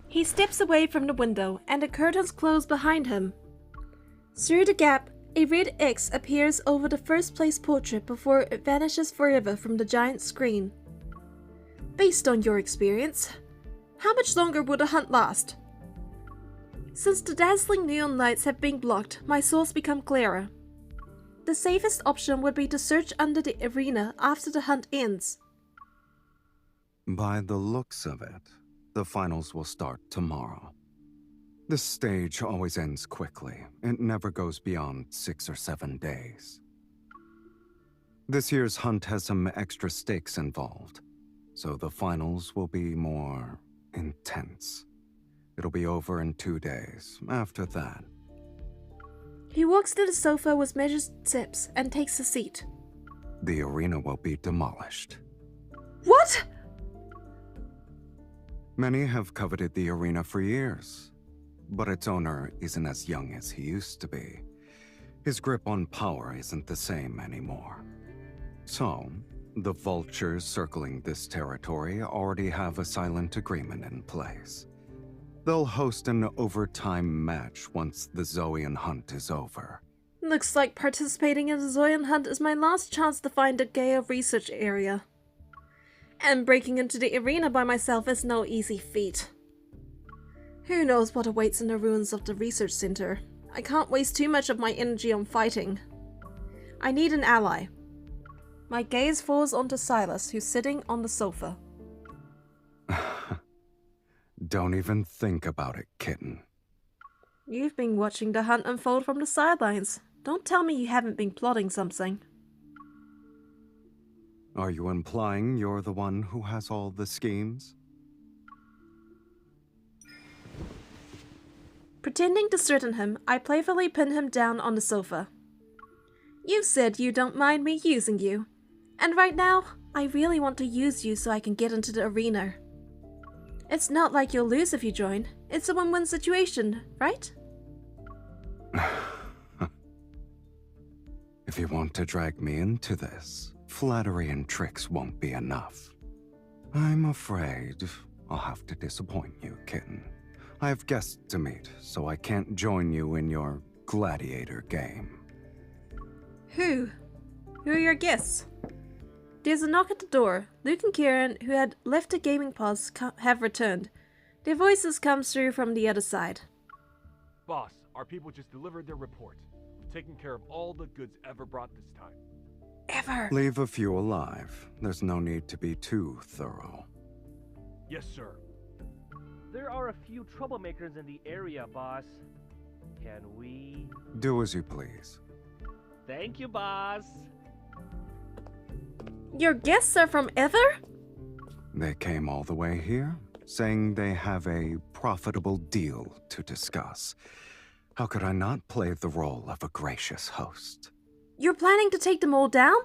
He steps away from the window, and the curtains close behind him. Through the gap, a red X appears over the first place portrait before it vanishes forever from the giant screen. Based on your experience, how much longer will the hunt last? Since the dazzling neon lights have been blocked, my thoughts become clearer. The safest option would be to search under the arena after the hunt ends. By the looks of it, the finals will start tomorrow. This stage always ends quickly. It never goes beyond 6 or 7 days. This year's hunt has some extra stakes involved. so the finals will be more intense. It'll be over in 2 days. After that, He walks to the sofa with measured steps and takes a seat. the arena will be demolished. What? Many have coveted the arena for years, but its owner isn't as young as he used to be. His grip on power isn't the same anymore. So, the vultures circling this territory already have a silent agreement in place. They'll host an overtime match once the Zoan hunt is over. Looks like participating in the Zoyan hunt is my last chance to find a Gaia research area. And breaking into the arena by myself is no easy feat. Who knows what awaits in the ruins of the research center? I can't waste too much of my energy on fighting. I need an ally. My gaze falls onto Sylus, who's sitting on the sofa. Don't even think about it, kitten. You've been watching the hunt unfold from the sidelines. Don't tell me you haven't been plotting something. Are you implying you're the one who has all the schemes? Pretending to threaten him, I playfully pin him down on the sofa. You said you don't mind me using you. And right now, I really want to use you so I can get into the arena. It's not like you'll lose if you join. It's a win-win situation, right? If you want to drag me into this, flattery and tricks won't be enough. I'm afraid I'll have to disappoint you, kitten. I have guests to meet, so I can't join you in your gladiator game. Who? Who are your guests? There's a knock at the door. Luke and Kieran, who had left the gaming pods, have returned. Their voices come through from the other side. Boss, our people just delivered their report. We've taken care of all the goods ever brought this time. Ever. Leave a few alive. There's no need to be too thorough. Yes, sir. There are a few troublemakers in the area, boss. Can we... Do as you please. Thank you, boss. Your guests are from Ever? They came all the way here, saying they have a profitable deal to discuss. How could I not play the role of a gracious host? You're planning to take them all down?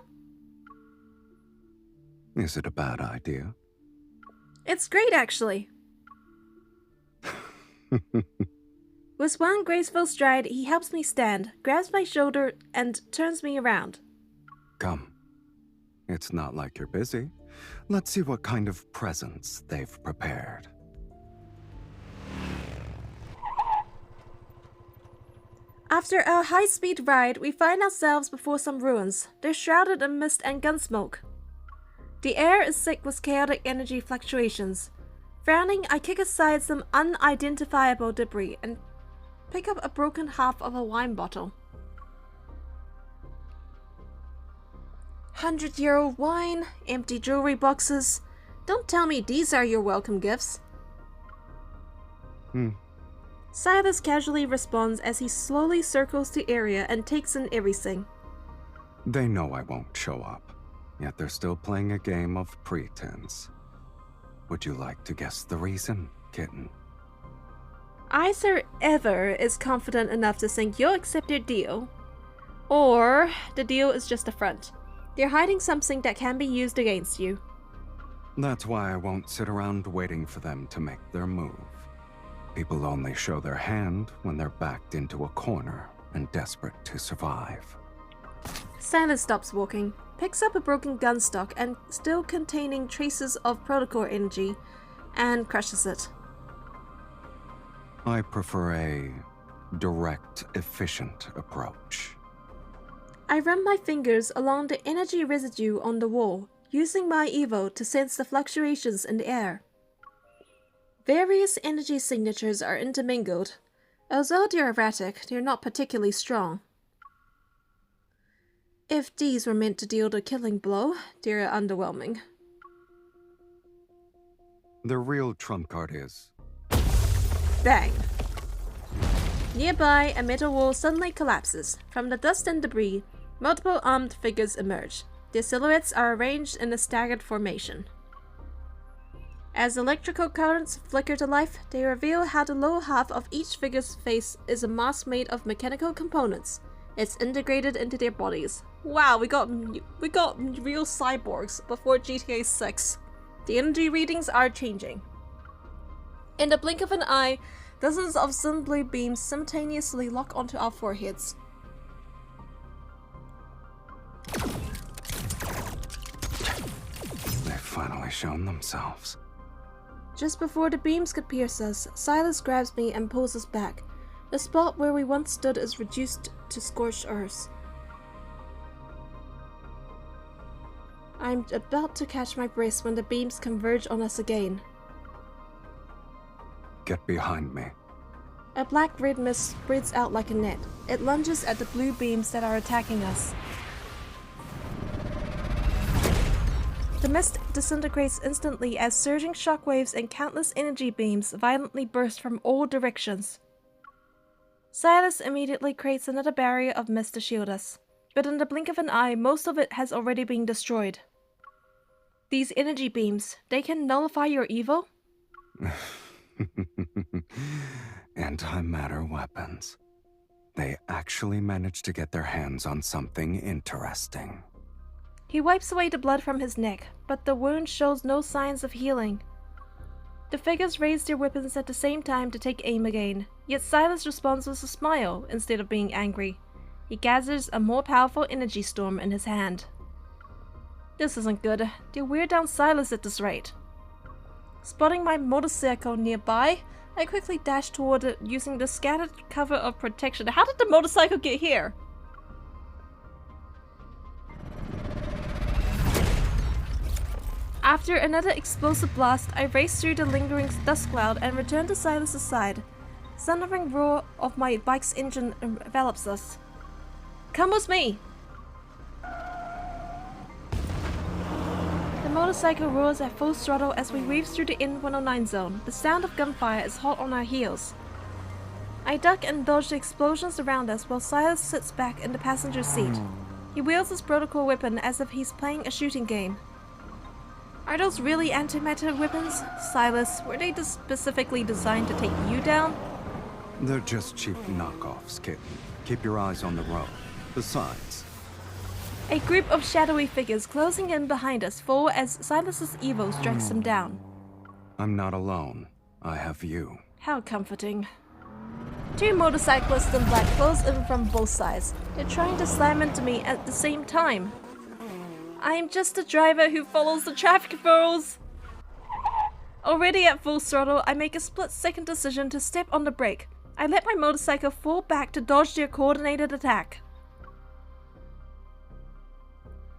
Is it a bad idea? It's great, actually. With one graceful stride, he helps me stand, grabs my shoulder, and turns me around. Come. It's not like you're busy. Let's see what kind of presents they've prepared. After a high-speed ride, we find ourselves before some ruins. They're shrouded in mist and gun smoke. The air is thick with chaotic energy fluctuations. Frowning, I kick aside some unidentifiable debris and pick up a broken half of a wine bottle. 100-year-old wine, empty jewelry boxes. Don't tell me these are your welcome gifts. Sylus casually responds as he slowly circles the area and takes in everything. They know I won't show up, yet they're still playing a game of pretense. Would you like to guess the reason, kitten? Either Ever is confident enough to think you'll accept their deal, or the deal is just a front. They're hiding something that can be used against you. That's why I won't sit around waiting for them to make their move. People only show their hand when they're backed into a corner and desperate to survive. Sylus stops walking, picks up a broken gun stock and still containing traces of protocol energy, and crushes it. I prefer a direct, efficient approach. I run my fingers along the energy residue on the wall, using my Evo to sense the fluctuations in the air. Various energy signatures are intermingled. Although they're erratic, they're not particularly strong. If these were meant to deal the killing blow, they're underwhelming. The real trump card is... Bang! Nearby, a metal wall suddenly collapses. From the dust and debris, multiple armed figures emerge. Their silhouettes are arranged in a staggered formation. As electrical currents flicker to life, they reveal how the lower half of each figure's face is a mask made of mechanical components. It's integrated into their bodies. Wow, we got real cyborgs before GTA 6. The energy readings are changing. In the blink of an eye, dozens of sun blue beams simultaneously lock onto our foreheads. They've finally shown themselves. Just before the beams could pierce us, Sylus grabs me and pulls us back. The spot where we once stood is reduced to scorched earth. I'm about to catch my breath when the beams converge on us again. Get behind me. A black-red mist spreads out like a net. It lunges at the blue beams that are attacking us. The mist disintegrates instantly as surging shockwaves and countless energy beams violently burst from all directions. Sylus immediately creates another barrier of mist to shield us, but in the blink of an eye, most of it has already been destroyed. These energy beams, they can nullify your evil? Antimatter weapons. They actually managed to get their hands on something interesting. He wipes away the blood from his neck, but the wound shows no signs of healing. The figures raise their weapons at the same time to take aim again, yet Sylus responds with a smile instead of being angry. He gathers a more powerful energy storm in his hand. This isn't good. They'll wear down Sylus at this rate. Spotting my motorcycle nearby, I quickly dash toward it using the scattered cover of protection. How did the motorcycle get here? After another explosive blast, I race through the lingering dust cloud and return to Sylus' side. Thundering roar of my bike's engine envelops us. Come with me! The motorcycle roars at full throttle as we weave through the N109 zone. The sound of gunfire is hot on our heels. I duck and dodge the explosions around us while Sylus sits back in the passenger seat. He wields his protocol weapon as if he's playing a shooting game. Are those really antimatter weapons? Sylus, were they specifically designed to take you down? They're just cheap knockoffs, kitten. Keep your eyes on the road. Besides... A group of shadowy figures closing in behind us fall as Sylus' evil strikes them down. I'm not alone. I have you. How comforting. Two motorcyclists in black close in from both sides. They're trying to slam into me at the same time. I am just a driver who follows the traffic rules. Already at full throttle, I make a split-second decision to step on the brake. I let my motorcycle fall back to dodge their coordinated attack.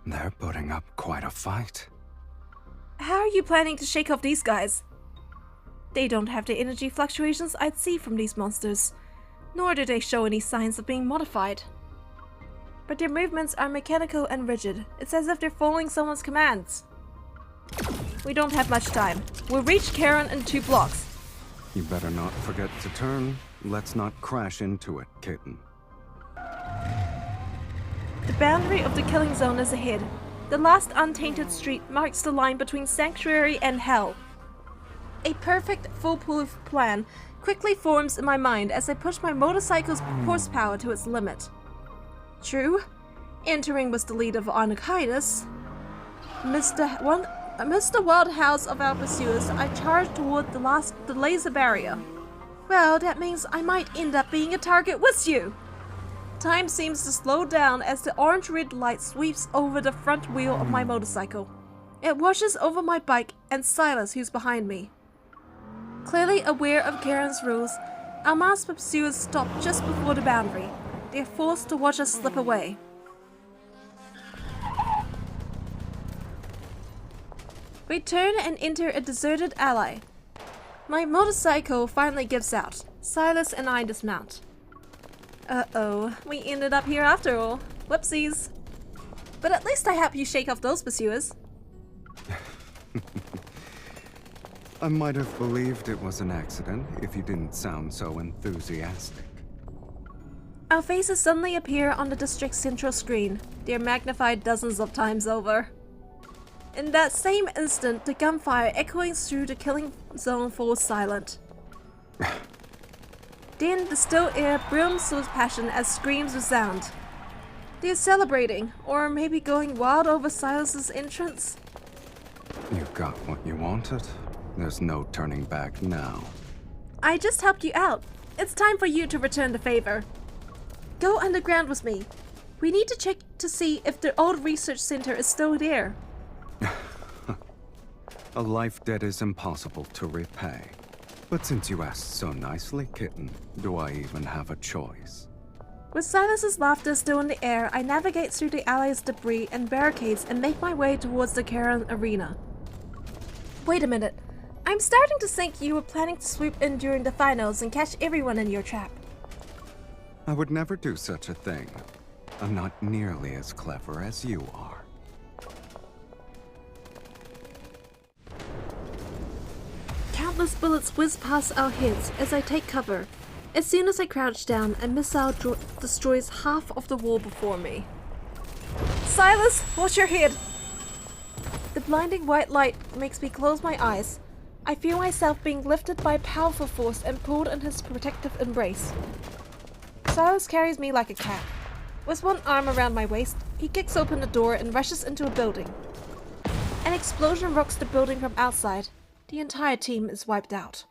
They're putting up quite a fight. How are you planning to shake off these guys? They don't have the energy fluctuations I'd see from these monsters, nor do they show any signs of being modified. But their movements are mechanical and rigid. It's as if they're following someone's commands. We don't have much time. We'll reach Karen in 2 blocks. You better not forget to turn. Let's not crash into it, kitten. The boundary of the killing zone is ahead. The last untainted street marks the line between Sanctuary and Hell. A perfect, foolproof plan quickly forms in my mind as I push my motorcycle's horsepower to its limit. True, entering with the lead of Arnakaitis, Mr. Wildhouse of our pursuers, I charge toward the laser barrier. Well, that means I might end up being a target with you. Time seems to slow down as the orange-red light sweeps over the front wheel of my motorcycle. It washes over my bike and Sylus, who's behind me. Clearly aware of Karen's rules, our masked pursuers stop just before the boundary. They're forced to watch us slip away. We turn and enter a deserted alley. My motorcycle finally gives out. Sylus and I dismount. Uh-oh, we ended up here after all. Whoopsies. But at least I help you shake off those pursuers. I might have believed it was an accident if you didn't sound so enthusiastic. Our faces suddenly appear on the district's central screen. They're magnified dozens of times over. In that same instant, the gunfire echoing through the killing zone falls silent. Then the still air brooms with passion as screams resound. They're celebrating, or maybe going wild over Sylus's entrance. You got what you wanted. There's no turning back now. I just helped you out. It's time for you to return the favor. Go underground with me. We need to check to see if the old research center is still there. A life debt is impossible to repay. But since you asked so nicely, kitten, do I even have a choice? With Sylus's laughter still in the air, I navigate through the alley's debris and barricades and make my way towards the Karen arena. Wait a minute. I'm starting to think you were planning to swoop in during the finals and catch everyone in your trap. I would never do such a thing. I'm not nearly as clever as you are. Countless bullets whiz past our heads as I take cover. As soon as I crouch down, a missile destroys half of the wall before me. Sylus, watch your head! The blinding white light makes me close my eyes. I feel myself being lifted by a powerful force and pulled in his protective embrace. Sylus carries me like a cat. With one arm around my waist, he kicks open the door and rushes into a building. An explosion rocks the building from outside. The entire team is wiped out.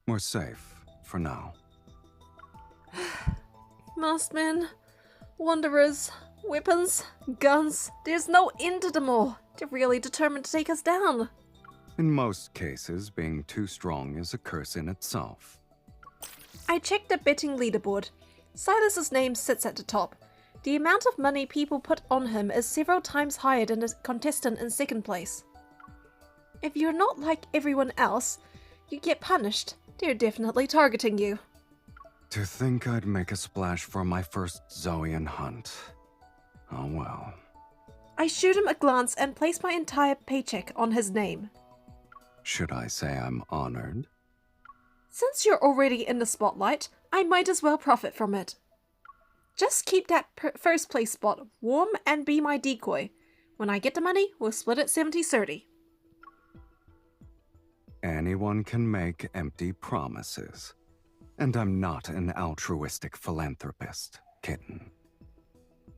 We're safe, for now. Masked men, wanderers, weapons, guns. There's no end to them all. They're really determined to take us down. In most cases, being too strong is a curse in itself. I checked the betting leaderboard. Sylus's name sits at the top. The amount of money people put on him is several times higher than the contestant in second place. If you're not like everyone else, you get punished. They're definitely targeting you. To think I'd make a splash for my first Zoian hunt. Oh well. I shoot him a glance and place my entire paycheck on his name. Should I say I'm honored? Since you're already in the spotlight, I might as well profit from it. Just keep that first place spot warm and be my decoy. When I get the money, we'll split it 70-30. Anyone can make empty promises. And I'm not an altruistic philanthropist, kitten.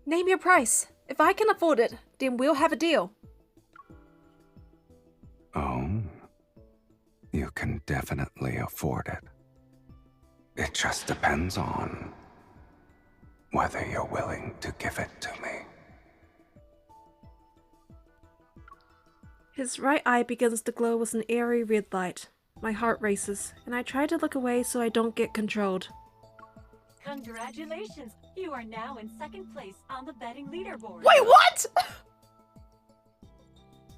Name your price. If I can afford it, then we'll have a deal. Oh, you can definitely afford it. It just depends on whether you're willing to give it to me. His right eye begins to glow with an airy red light. My heart races, and I try to look away so I don't get controlled. Congratulations! You are now in second place on the betting leaderboard. Wait, what?!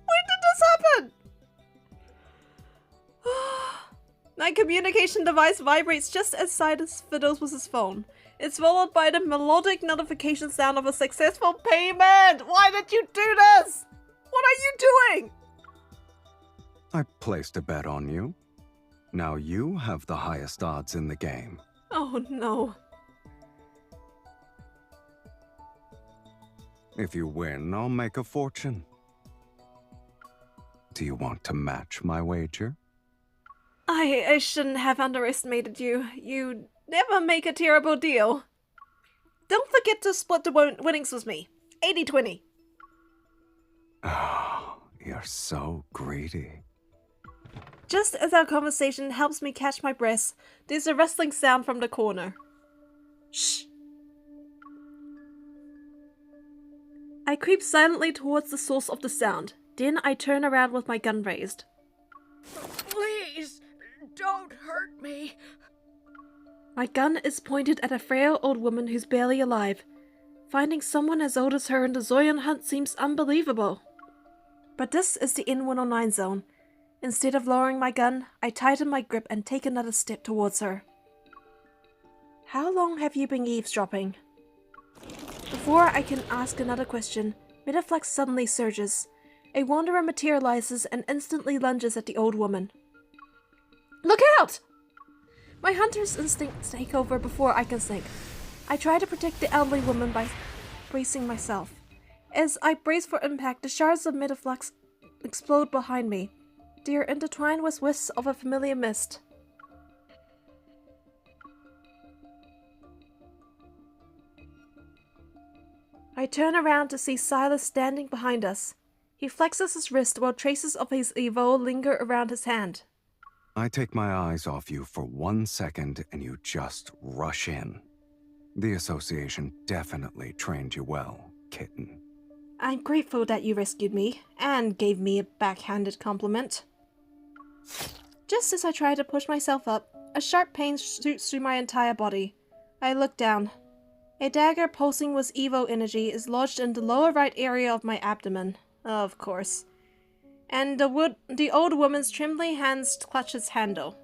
When did this happen?! My communication device vibrates just as Sylus fiddles with his phone. It's followed by the melodic notification sound of a successful payment! Why did you do this?! What are you doing?! I placed a bet on you. Now you have the highest odds in the game. Oh no. If you win, I'll make a fortune. Do you want to match my wager? I shouldn't have underestimated you. You never make a terrible deal. Don't forget to split the winnings with me. 80-20. Oh, you're so greedy. Just as our conversation helps me catch my breath, there's a rustling sound from the corner. Shh. I creep silently towards the source of the sound. Then I turn around with my gun raised. Please, don't hurt me. My gun is pointed at a frail old woman who's barely alive. Finding someone as old as her in the Zoian hunt seems unbelievable. But this is the N109 zone. Instead of lowering my gun, I tighten my grip and take another step towards her. How long have you been eavesdropping? Before I can ask another question, Metaflex suddenly surges. A wanderer materializes and instantly lunges at the old woman. Look out! My hunter's instincts take over before I can think. I try to protect the elderly woman by bracing myself. As I brace for impact, the shards of metaflux explode behind me. They are intertwined with wisps of a familiar mist. I turn around to see Sylus standing behind us. He flexes his wrist while traces of his evo linger around his hand. I take my eyes off you for 1 second and you just rush in. The association definitely trained you well, kitten. I'm grateful that you rescued me, and gave me a backhanded compliment. Just as I try to push myself up, a sharp pain shoots through my entire body. I look down. A dagger pulsing with Evo energy is lodged in the lower right area of my abdomen, of course. And the old woman's trembling hands clutch its handle.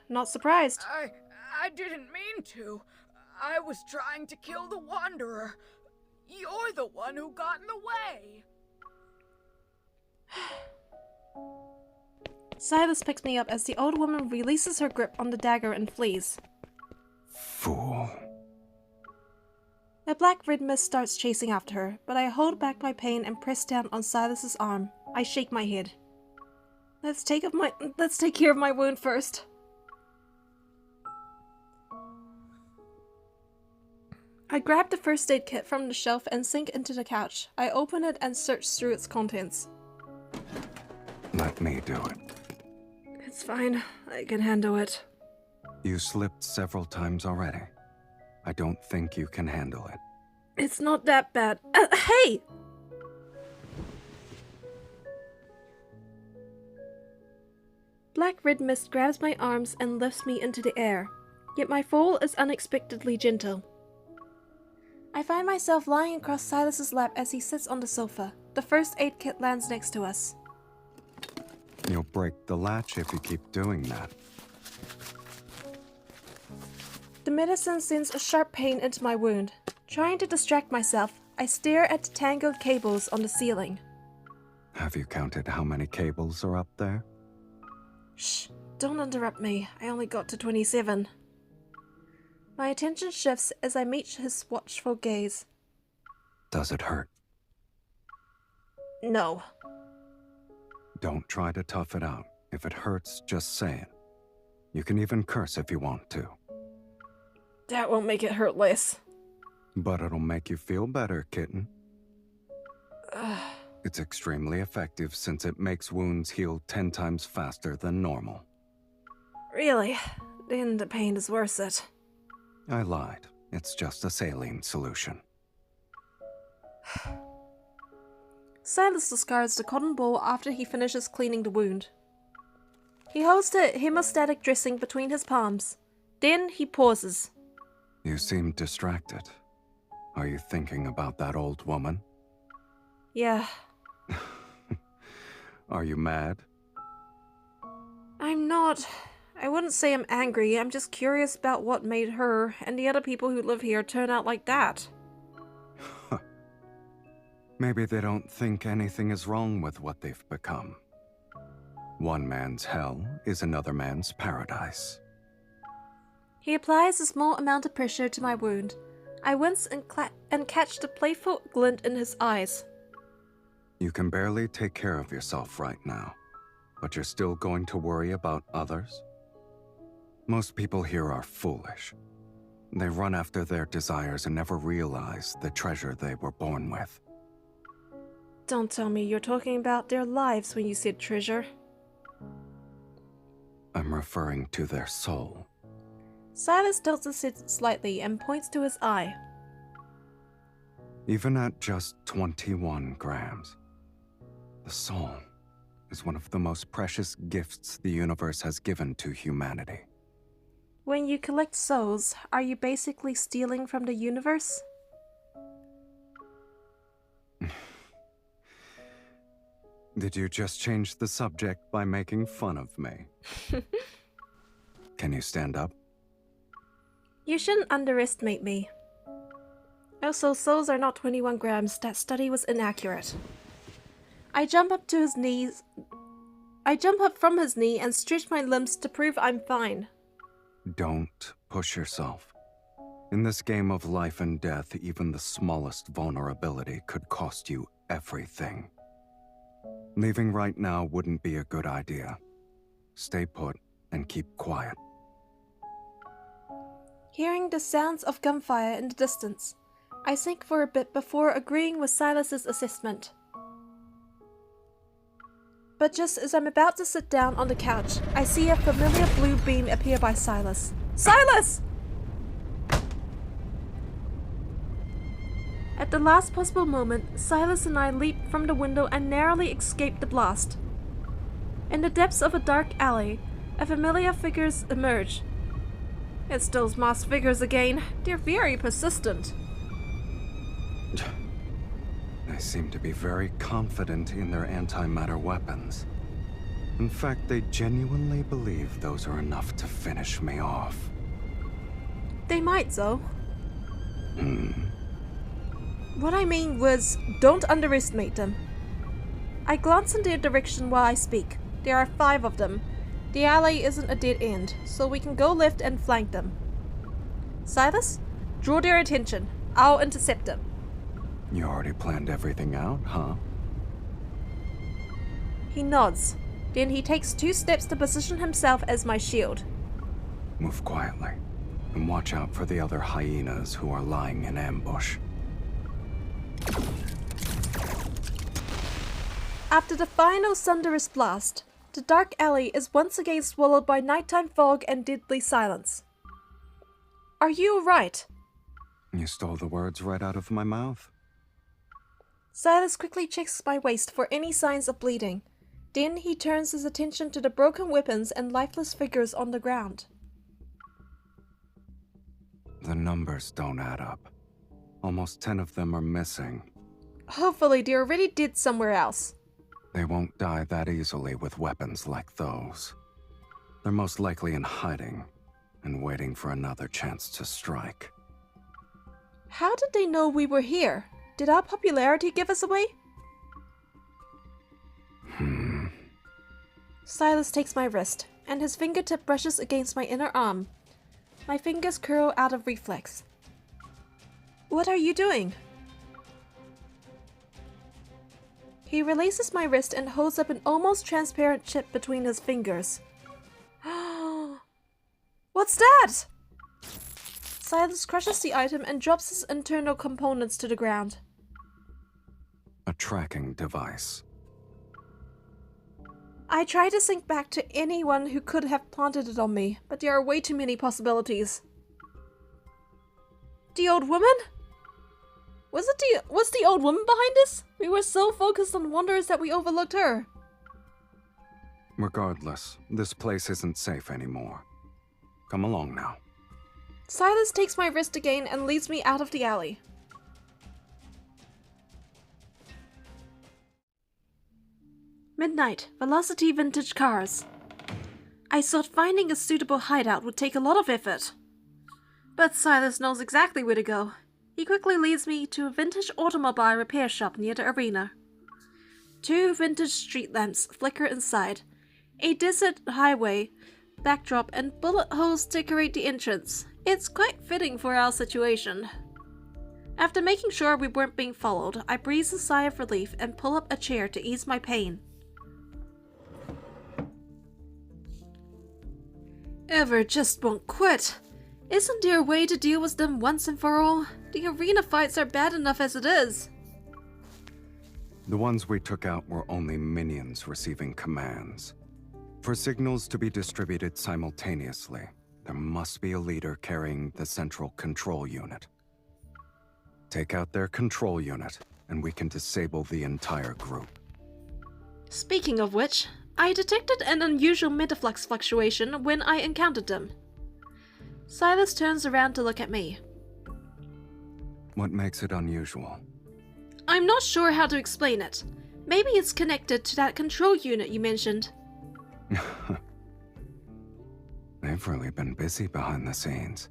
Not surprised. I didn't mean to. I was trying to kill the Wanderer. You're the one who got in the way. Sylus picks me up as the old woman releases her grip on the dagger and flees. Fool. A black red mist starts chasing after her, but I hold back my pain and press down on Sylus's arm. I shake my head. Let's take care of my wound first. I grab the first aid kit from the shelf and sink into the couch. I open it and search through its contents. Let me do it. It's fine. I can handle it. You slipped several times already. I don't think you can handle it. It's not that bad. Hey! Black red mist grabs my arms and lifts me into the air. Yet my fall is unexpectedly gentle. I find myself lying across Sylus's lap as he sits on the sofa. The first aid kit lands next to us. You'll break the latch if you keep doing that. The medicine sends a sharp pain into my wound. Trying to distract myself, I stare at the tangled cables on the ceiling. Have you counted how many cables are up there? Shh, don't interrupt me. I only got to 27. My attention shifts as I meet his watchful gaze. Does it hurt? No. Don't try to tough it out. If it hurts, just say it. You can even curse if you want to. That won't make it hurt less. But it'll make you feel better, kitten. It's extremely effective since it makes wounds heal 10 times faster than normal. Really? Then the pain is worth it. I lied. It's just a saline solution. Sylus discards the cotton ball after he finishes cleaning the wound. He holds the hemostatic dressing between his palms. Then he pauses. You seem distracted. Are you thinking about that old woman? Yeah. Are you mad? I'm not. I wouldn't say I'm angry. I'm just curious about what made her and the other people who live here turn out like that. Maybe they don't think anything is wrong with what they've become. One man's hell is another man's paradise. He applies a small amount of pressure to my wound. I wince and catch the playful glint in his eyes. You can barely take care of yourself right now, but you're still going to worry about others? Most people here are foolish. They run after their desires and never realize the treasure they were born with. Don't tell me you're talking about their lives when you said treasure. I'm referring to their soul. Sylus tilts his head slightly and points to his eye. Even at just 21 grams, the soul is one of the most precious gifts the universe has given to humanity. When you collect souls, are you basically stealing from the universe? Did you just change the subject by making fun of me? Can you stand up? You shouldn't underestimate me. Also, souls are not 21 grams. That study was inaccurate. I jump up from his knee and stretch my limbs to prove I'm fine. Don't push yourself. In this game of life and death, even the smallest vulnerability could cost you everything. Leaving right now wouldn't be a good idea. Stay put and keep quiet. Hearing the sounds of gunfire in the distance, I think for a bit before agreeing with Silas's assessment. But just as I'm about to sit down on the couch, I see a familiar blue beam appear by Sylus. Sylus! At the last possible moment, Sylus and I leaped from the window and narrowly escaped the blast. In the depths of a dark alley, a familiar figures emerge. It's those masked figures again. They're very persistent. They seem to be very confident in their antimatter weapons. In fact, they genuinely believe those are enough to finish me off. They might, though. What I mean was, don't underestimate them. I glance in their direction while I speak. There are 5 of them. The alley isn't a dead end, so we can go left and flank them. Sylus, draw their attention. I'll intercept them. You already planned everything out, huh? He nods. Then he takes 2 steps to position himself as my shield. Move quietly, and watch out for the other hyenas who are lying in ambush. After the final thunderous blast, the dark alley is once again swallowed by nighttime fog and deadly silence. Are you alright? You stole the words right out of my mouth. Sylus quickly checks my waist for any signs of bleeding. Then he turns his attention to the broken weapons and lifeless figures on the ground. The numbers don't add up. Almost 10 of them are missing. Hopefully they're already dead somewhere else. They won't die that easily with weapons like those. They're most likely in hiding and waiting for another chance to strike. How did they know we were here? Did our popularity give us away? Sylus takes my wrist, and his fingertip brushes against my inner arm. My fingers curl out of reflex. What are you doing? He releases my wrist and holds up an almost transparent chip between his fingers. What's that? Sylus crushes the item and drops its internal components to the ground. A tracking device. I try to think back to anyone who could have planted it on me, but there are way too many possibilities. The old woman? Was the old woman behind this? We were so focused on Wanderers that we overlooked her. Regardless, this place isn't safe anymore. Come along now. Sylus takes my wrist again and leads me out of the alley. Midnight, Velocity Vintage Cars. I thought finding a suitable hideout would take a lot of effort. But Sylus knows exactly where to go. He quickly leads me to a vintage automobile repair shop near the arena. 2 vintage street lamps flicker inside. A desert highway backdrop and bullet holes decorate the entrance. It's quite fitting for our situation. After making sure we weren't being followed, I breathe a sigh of relief and pull up a chair to ease my pain. Ever just won't quit. Isn't there a way to deal with them once and for all? The arena fights are bad enough as it is. The ones we took out were only minions receiving commands. For signals to be distributed simultaneously, there must be a leader carrying the central control unit. Take out their control unit, and we can disable the entire group. Speaking of which, I detected an unusual metaflux fluctuation when I encountered them. Sylus turns around to look at me. What makes it unusual? I'm not sure how to explain it. Maybe it's connected to that control unit you mentioned. They've really been busy behind the scenes.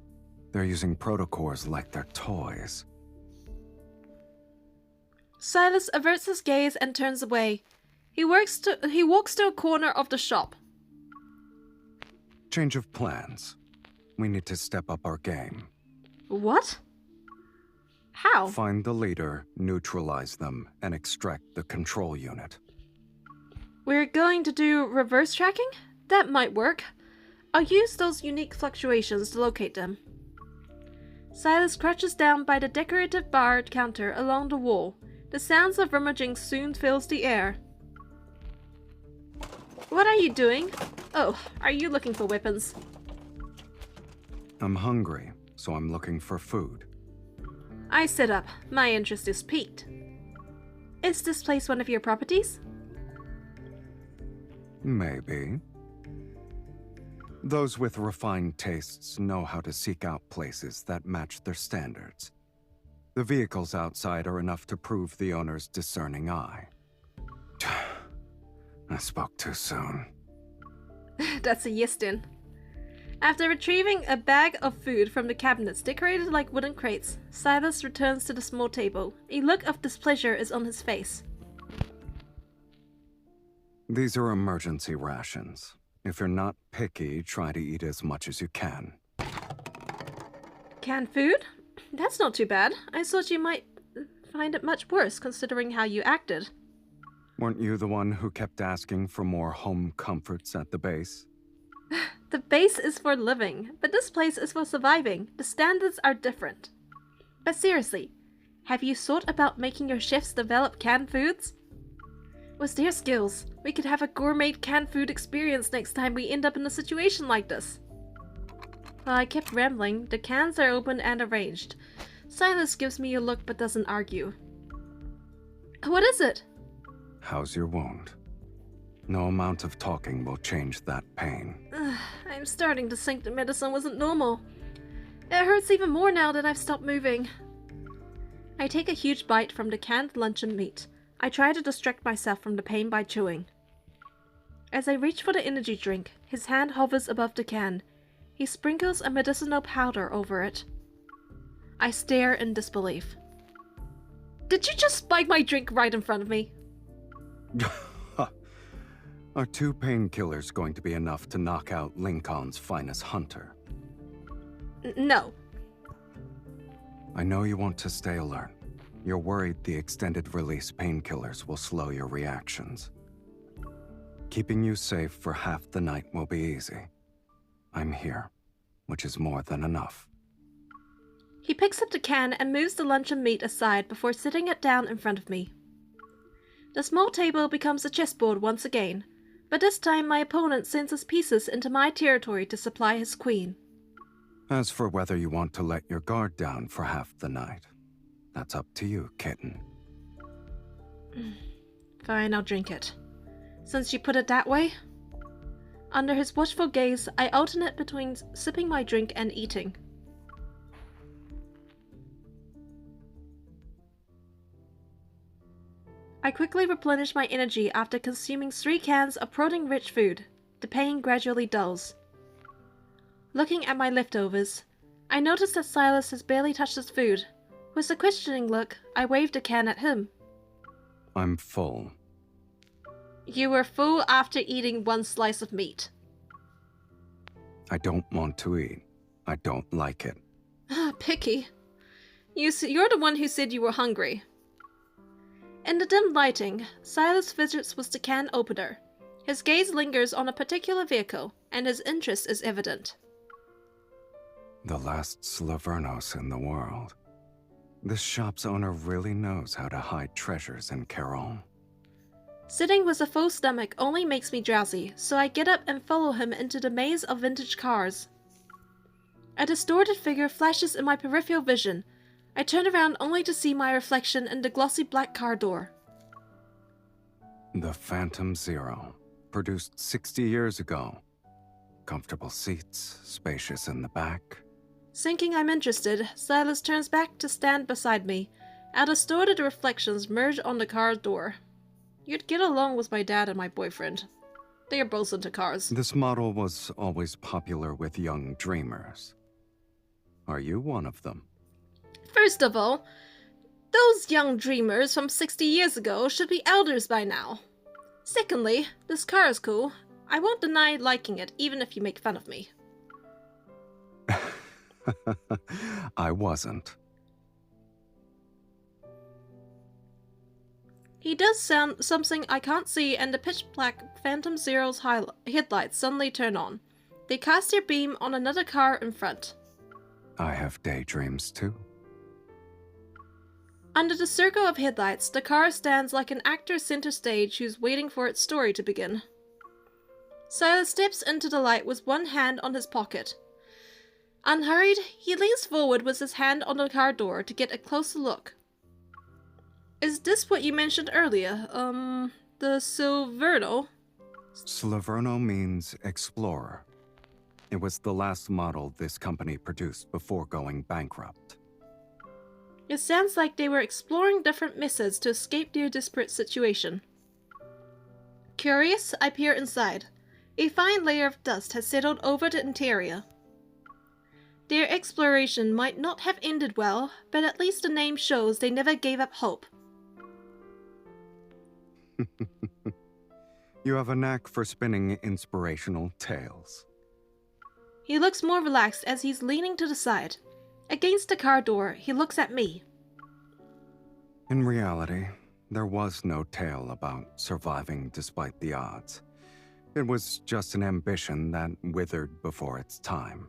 They're using protocores like they're toys. Sylus averts his gaze and turns away. He walks to a corner of the shop. Change of plans. We need to step up our game. What? How? Find the leader, neutralize them, and extract the control unit. We're going to do reverse tracking? That might work. I'll use those unique fluctuations to locate them. Sylus crouches down by the decorative bar counter along the wall. The sounds of rummaging soon fills the air. What are you doing? Oh, are you looking for weapons? I'm hungry, so I'm looking for food. I sit up. My interest is piqued. Is this place one of your properties? Maybe. Those with refined tastes know how to seek out places that match their standards. The vehicles outside are enough to prove the owner's discerning eye. I spoke too soon. That's a Yistin. After retrieving a bag of food from the cabinets decorated like wooden crates, Sylus returns to the small table. A look of displeasure is on his face. These are emergency rations. If you're not picky, try to eat as much as you can. Canned food? That's not too bad. I thought you might find it much worse considering how you acted. Weren't you the one who kept asking for more home comforts at the base? The base is for living, but this place is for surviving. The standards are different. But seriously, have you thought about making your chefs develop canned foods? With their skills, we could have a gourmet canned food experience next time we end up in a situation like this. While I kept rambling, the cans are open and arranged. Sylus gives me a look but doesn't argue. What is it? How's your wound? No amount of talking will change that pain. I'm starting to think the medicine wasn't normal. It hurts even more now that I've stopped moving. I take a huge bite from the canned luncheon meat. I try to distract myself from the pain by chewing. As I reach for the energy drink, his hand hovers above the can. He sprinkles a medicinal powder over it. I stare in disbelief. Did you just spike my drink right in front of me? Are 2 painkillers going to be enough to knock out Lincoln's finest hunter? No. I know you want to stay alert. You're worried the extended-release painkillers will slow your reactions. Keeping you safe for half the night will be easy. I'm here, which is more than enough. He picks up the can and moves the luncheon meat aside before sitting it down in front of me. The small table becomes a chessboard once again, but this time my opponent sends his pieces into my territory to supply his queen. As for whether you want to let your guard down for half the night, that's up to you, kitten. Fine, I'll drink it. Since you put it that way. Under his watchful gaze, I alternate between sipping my drink and eating. I quickly replenish my energy after consuming 3 cans of protein-rich food. The pain gradually dulls. Looking at my leftovers, I notice that Sylus has barely touched his food. With a questioning look, I waved a can at him. I'm full. You were full after eating 1 slice of meat. I don't want to eat. I don't like it. Picky. You're the one who said you were hungry. In the dim lighting, Sylus fidgets with the can opener. His gaze lingers on a particular vehicle, and his interest is evident. The last Slavernos in the world. This shop's owner really knows how to hide treasures in Caron. Sitting with a full stomach only makes me drowsy, so I get up and follow him into the maze of vintage cars. A distorted figure flashes in my peripheral vision. I turn around only to see my reflection in the glossy black car door. The Phantom Zero, produced 60 years ago. Comfortable seats, spacious in the back. Thinking I'm interested, Sylus turns back to stand beside me. Our distorted reflections merge on the car door. You'd get along with my dad and my boyfriend. They are both into cars. This model was always popular with young dreamers. Are you one of them? First of all, those young dreamers from 60 years ago should be elders by now. Secondly, this car is cool. I won't deny liking it, even if you make fun of me. I wasn't. He does sound something I can't see, and the pitch-black Phantom Zero's headlights suddenly turn on. They cast their beam on another car in front. I have daydreams too. Under the circle of headlights, the car stands like an actor center stage who's waiting for its story to begin. Sylus steps into the light with one hand on his pocket. Unhurried, he leans forward with his hand on the car door to get a closer look. Is this what you mentioned earlier? The Silverno? Silverno means explorer. It was the last model this company produced before going bankrupt. It sounds like they were exploring different methods to escape their desperate situation. Curious, I peer inside. A fine layer of dust has settled over the interior. Their exploration might not have ended well, but at least the name shows they never gave up hope. You have a knack for spinning inspirational tales. He looks more relaxed as he's leaning to the side. Against the car door, he looks at me. In reality, there was no tale about surviving despite the odds. It was just an ambition that withered before its time.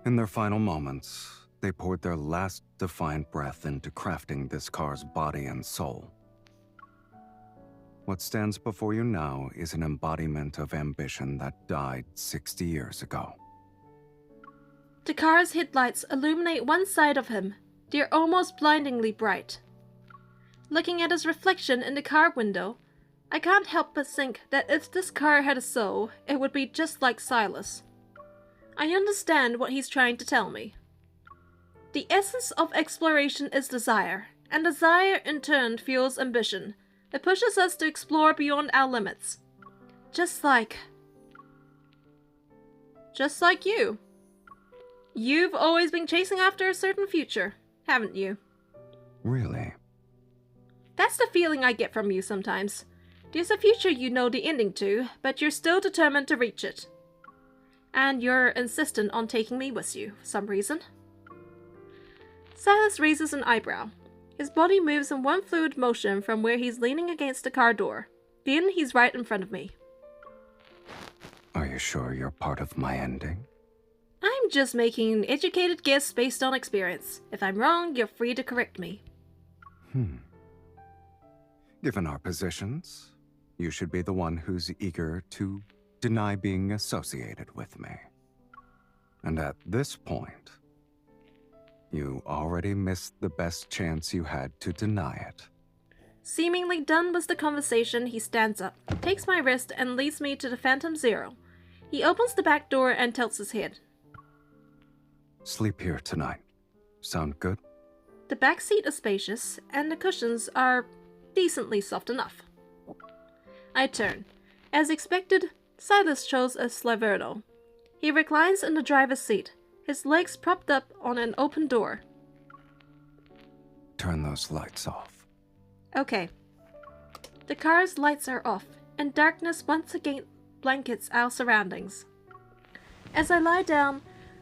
In their final moments, they poured their last defiant breath into crafting this car's body and soul. What stands before you now is an embodiment of ambition that died 60 years ago. The car's headlights illuminate one side of him. They're almost blindingly bright. Looking at his reflection in the car window, I can't help but think that if this car had a soul, it would be just like Sylus. I understand what he's trying to tell me. The essence of exploration is desire, and desire in turn fuels ambition. It pushes us to explore beyond our limits. Just like you. You've always been chasing after a certain future, haven't you? Really? That's the feeling I get from you sometimes. There's a future you know the ending to, but you're still determined to reach it. And you're insistent on taking me with you, for some reason. Sylus raises an eyebrow. His body moves in one fluid motion from where he's leaning against the car door. Then he's right in front of me. Are you sure you're part of my ending? I'm just making an educated guess based on experience. If I'm wrong, you're free to correct me. Given our positions, you should be the one who's eager to deny being associated with me. And at this point, you already missed the best chance you had to deny it. Seemingly done with the conversation, he stands up, takes my wrist, and leads me to the Phantom Zero. He opens the back door and tilts his head. Sleep here tonight. Sound good? The back seat is spacious, and the cushions are decently soft enough. I turn. As expected, Sylus chose a Slaverno. He reclines in the driver's seat, his legs propped up on an open door. Turn those lights off. Okay. The car's lights are off, and darkness once again blankets our surroundings. As I lie down,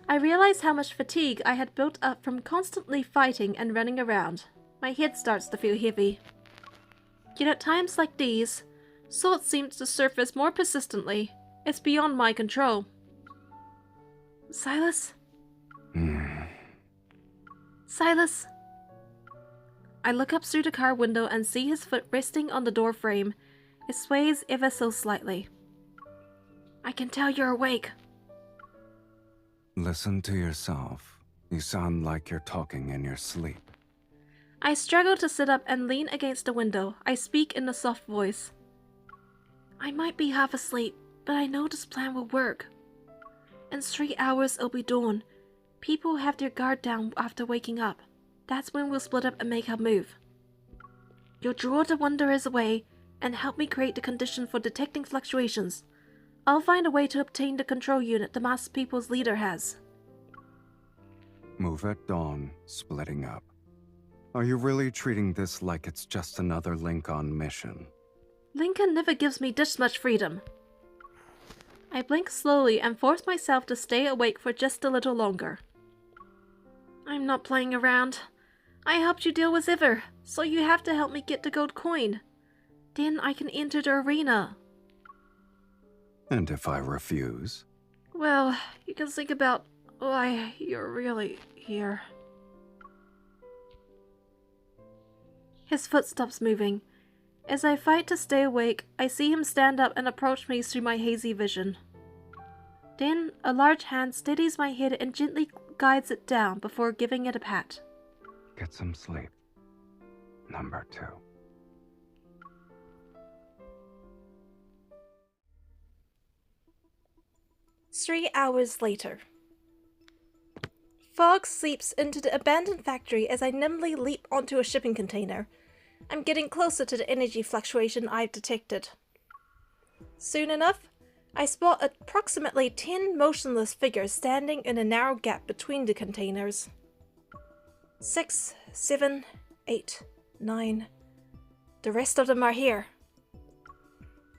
I realize how much fatigue I had built up from constantly fighting and running around. My head starts to feel heavy. Yet at times like these, thoughts seem to surface more persistently. It's beyond my control. Sylus? Sylus? I look up through the car window and see his foot resting on the door frame. It sways ever so slightly. I can tell you're awake. Listen to yourself. You sound like you're talking in your sleep. I struggle to sit up and lean against the window. I speak in a soft voice. I might be half asleep, but I know this plan will work. In 3 hours it'll be dawn. People have their guard down after waking up. That's when we'll split up and make our move. You'll draw the Wanderers away and help me create the condition for detecting fluctuations. I'll find a way to obtain the control unit the masked people's leader has. Move at dawn, splitting up. Are you really treating this like it's just another Lincoln mission? Lincoln never gives me this much freedom. I blink slowly and force myself to stay awake for just a little longer. I'm not playing around. I helped you deal with Iver, so you have to help me get the gold coin. Then I can enter the arena. And if I refuse? Well, you can think about why you're really here. His foot stops moving. As I fight to stay awake, I see him stand up and approach me through my hazy vision. Then, a large hand steadies my head and gently guides it down before giving it a pat. Get some sleep. Number 2. 3 hours later. Fog seeps into the abandoned factory as I nimbly leap onto a shipping container. I'm getting closer to the energy fluctuation I've detected. Soon enough, I spot approximately 10 motionless figures standing in a narrow gap between the containers. 6, 7, 8, 9. The rest of them are here.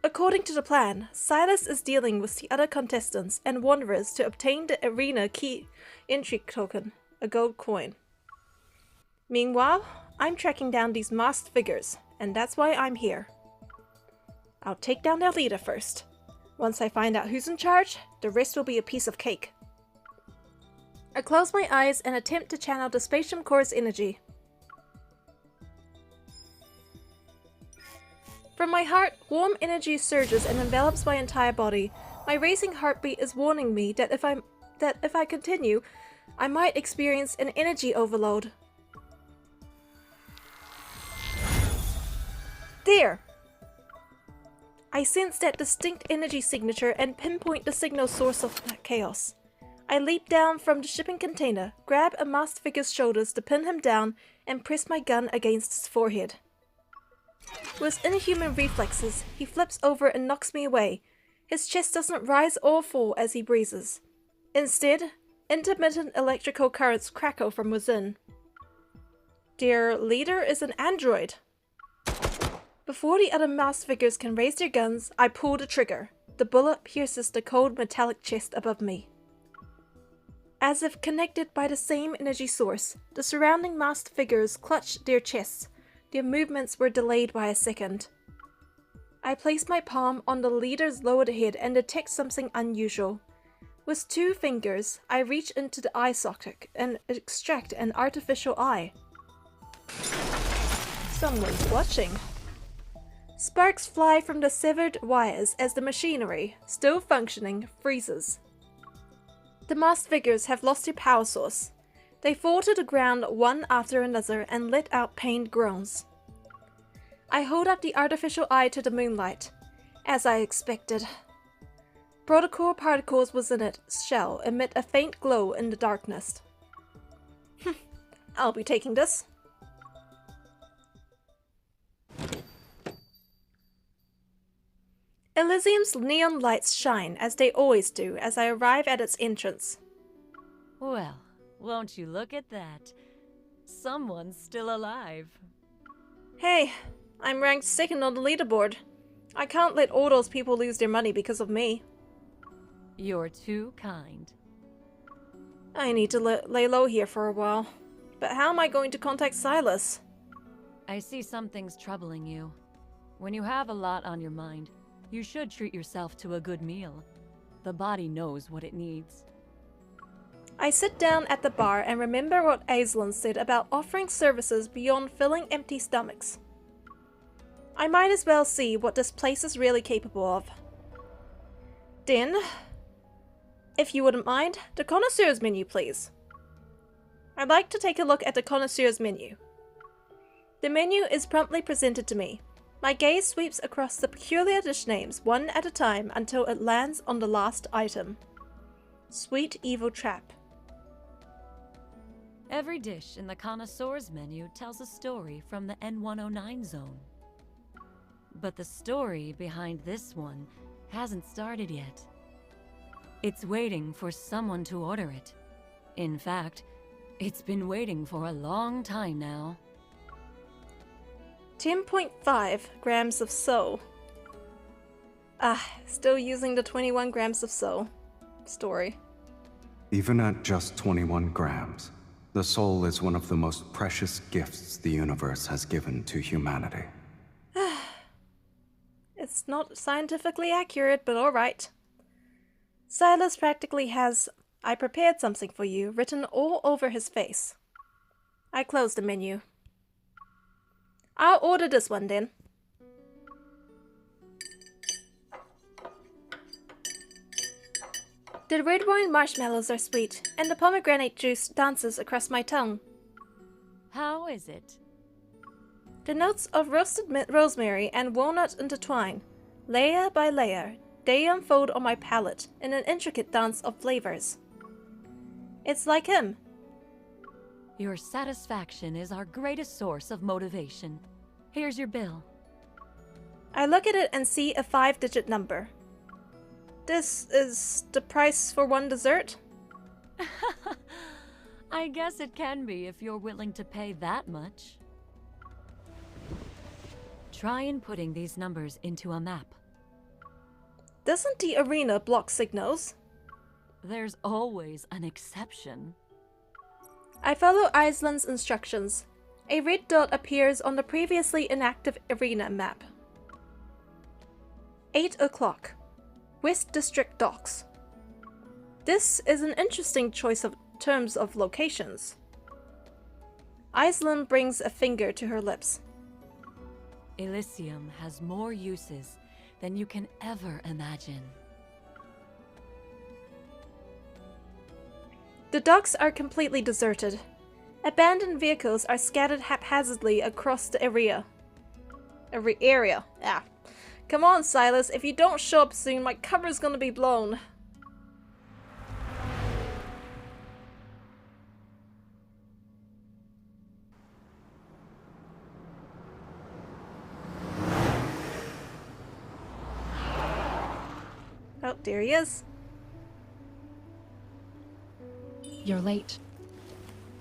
According to the plan, Sylus is dealing with the other contestants and wanderers to obtain the arena key entry token, a gold coin. Meanwhile, I'm tracking down these masked figures, and that's why I'm here. I'll take down their leader first. Once I find out who's in charge, the rest will be a piece of cake. I close my eyes and attempt to channel the Spatium Core's energy. From my heart, warm energy surges and envelops my entire body. My racing heartbeat is warning me that if I continue, I might experience an energy overload. There! I sense that distinct energy signature and pinpoint the signal source of chaos. I leap down from the shipping container, grab a masked figure's shoulders to pin him down, and press my gun against his forehead. With inhuman reflexes, he flips over and knocks me away. His chest doesn't rise or fall as he breathes. Instead, intermittent electrical currents crackle from within. Their leader is an android. Before the other masked figures can raise their guns, I pull the trigger. The bullet pierces the cold metallic chest above me. As if connected by the same energy source, the surrounding masked figures clutch their chests. Their movements were delayed by a second. I place my palm on the leader's lowered head and detect something unusual. With 2 fingers, I reach into the eye socket and extract an artificial eye. Someone's watching. Sparks fly from the severed wires as the machinery, still functioning, freezes. The masked figures have lost their power source. They fall to the ground one after another and let out pained groans. I hold up the artificial eye to the moonlight, as I expected. Protocol particles within its shell emit a faint glow in the darkness. I'll be taking this. Elysium's neon lights shine, as they always do, as I arrive at its entrance. Well, won't you look at that? Someone's still alive. Hey, I'm ranked 2nd on the leaderboard. I can't let all those people lose their money because of me. You're too kind. I need to lay low here for a while. But how am I going to contact Sylus? I see something's troubling you. When you have a lot on your mind, you should treat yourself to a good meal. The body knows what it needs. I sit down at the bar and remember what Aislinn said about offering services beyond filling empty stomachs. I might as well see what this place is really capable of. Then, if you wouldn't mind, the connoisseur's menu, please. I'd like to take a look at the connoisseur's menu. The menu is promptly presented to me. My gaze sweeps across the peculiar dish names one at a time until it lands on the last item. Sweet Evil Trap. Every dish in the connoisseur's menu tells a story from the N109 zone. But the story behind this one hasn't started yet. It's waiting for someone to order it. In fact, it's been waiting for a long time now. 10.5 grams of soul. Still using the 21 grams of soul story. Even at just 21 grams, The soul is one of the most precious gifts the universe has given to humanity. It's not scientifically accurate, but alright. Sylus practically has "I prepared something for you" written all over his face. I closed the menu. I'll order this one then. The red wine marshmallows are sweet, and the pomegranate juice dances across my tongue. How is it? The notes of roasted rosemary and walnut intertwine. Layer by layer, they unfold on my palate in an intricate dance of flavors. It's like him. Your satisfaction is our greatest source of motivation. Here's your bill. I look at it and see a 5-digit number. This is the price for one dessert? I guess it can be if you're willing to pay that much. Try inputting these numbers into a map. Doesn't the arena block signals? There's always an exception. I follow Iceland's instructions. A red dot appears on the previously inactive arena map. 8 o'clock. West District Docks. This is an interesting choice of terms of locations. Iceland brings a finger to her lips. Elysium has more uses than you can ever imagine. The docks are completely deserted. Abandoned vehicles are scattered haphazardly across the area. Come on, Sylus, if you don't show up soon, my cover's gonna be blown. Oh, there he is. You're late.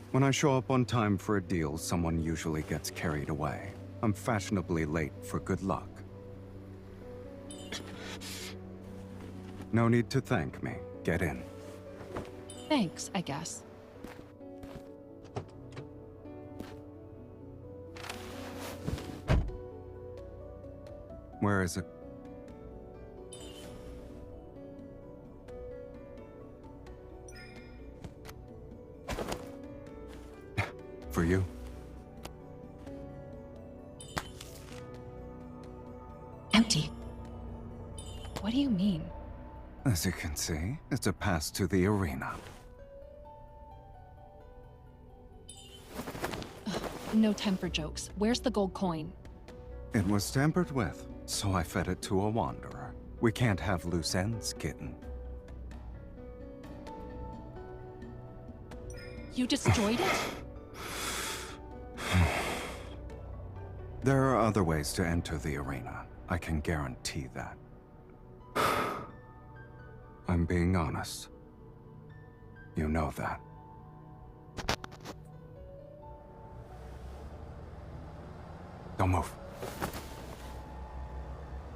When I show up on time for a deal, someone usually gets carried away. I'm fashionably late for good luck. No need to thank me. Get in. Thanks, I guess. Where is it? For you. Empty. What do you mean? As you can see, it's a pass to the arena. Ugh, no time for jokes. Where's the gold coin? It was tampered with, so I fed it to a wanderer. We can't have loose ends, kitten. You destroyed it? There are other ways to enter the arena. I can guarantee that. I'm being honest. You know that. Don't move.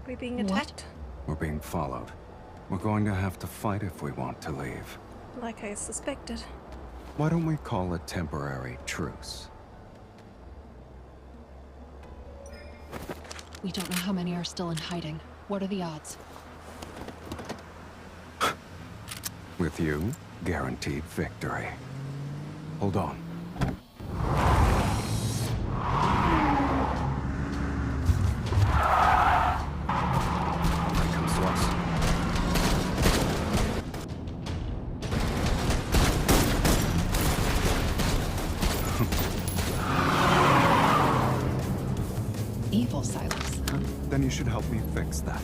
We're being attacked? We're being followed. We're going to have to fight if we want to leave. Like I suspected. Why don't we call a temporary truce? We don't know how many are still in hiding. What are the odds? With you, guaranteed victory. Hold on. Here comes Sylus. Evil Sylus, huh? Then you should help me fix that.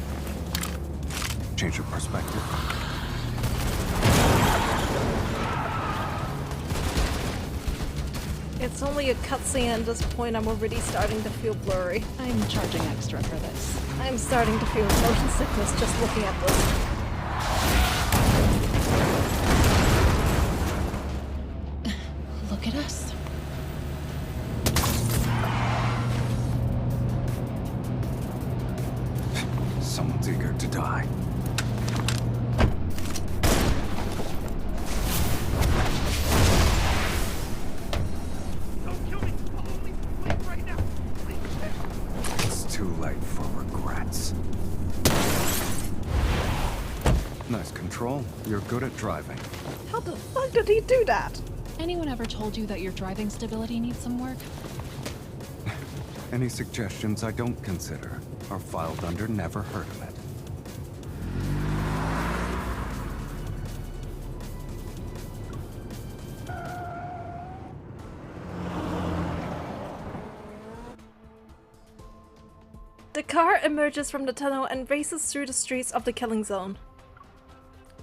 Change your perspective. It's only a cutscene at this point. I'm already starting to feel blurry. I'm charging extra for this. I'm starting to feel motion sickness just looking at this. Look at us. Someone's eager to die. Well, you're good at driving. How the fuck did he do that? Anyone ever told you that your driving stability needs some work? Any suggestions I don't consider are filed under never heard of it. The car emerges from the tunnel and races through the streets of the killing zone.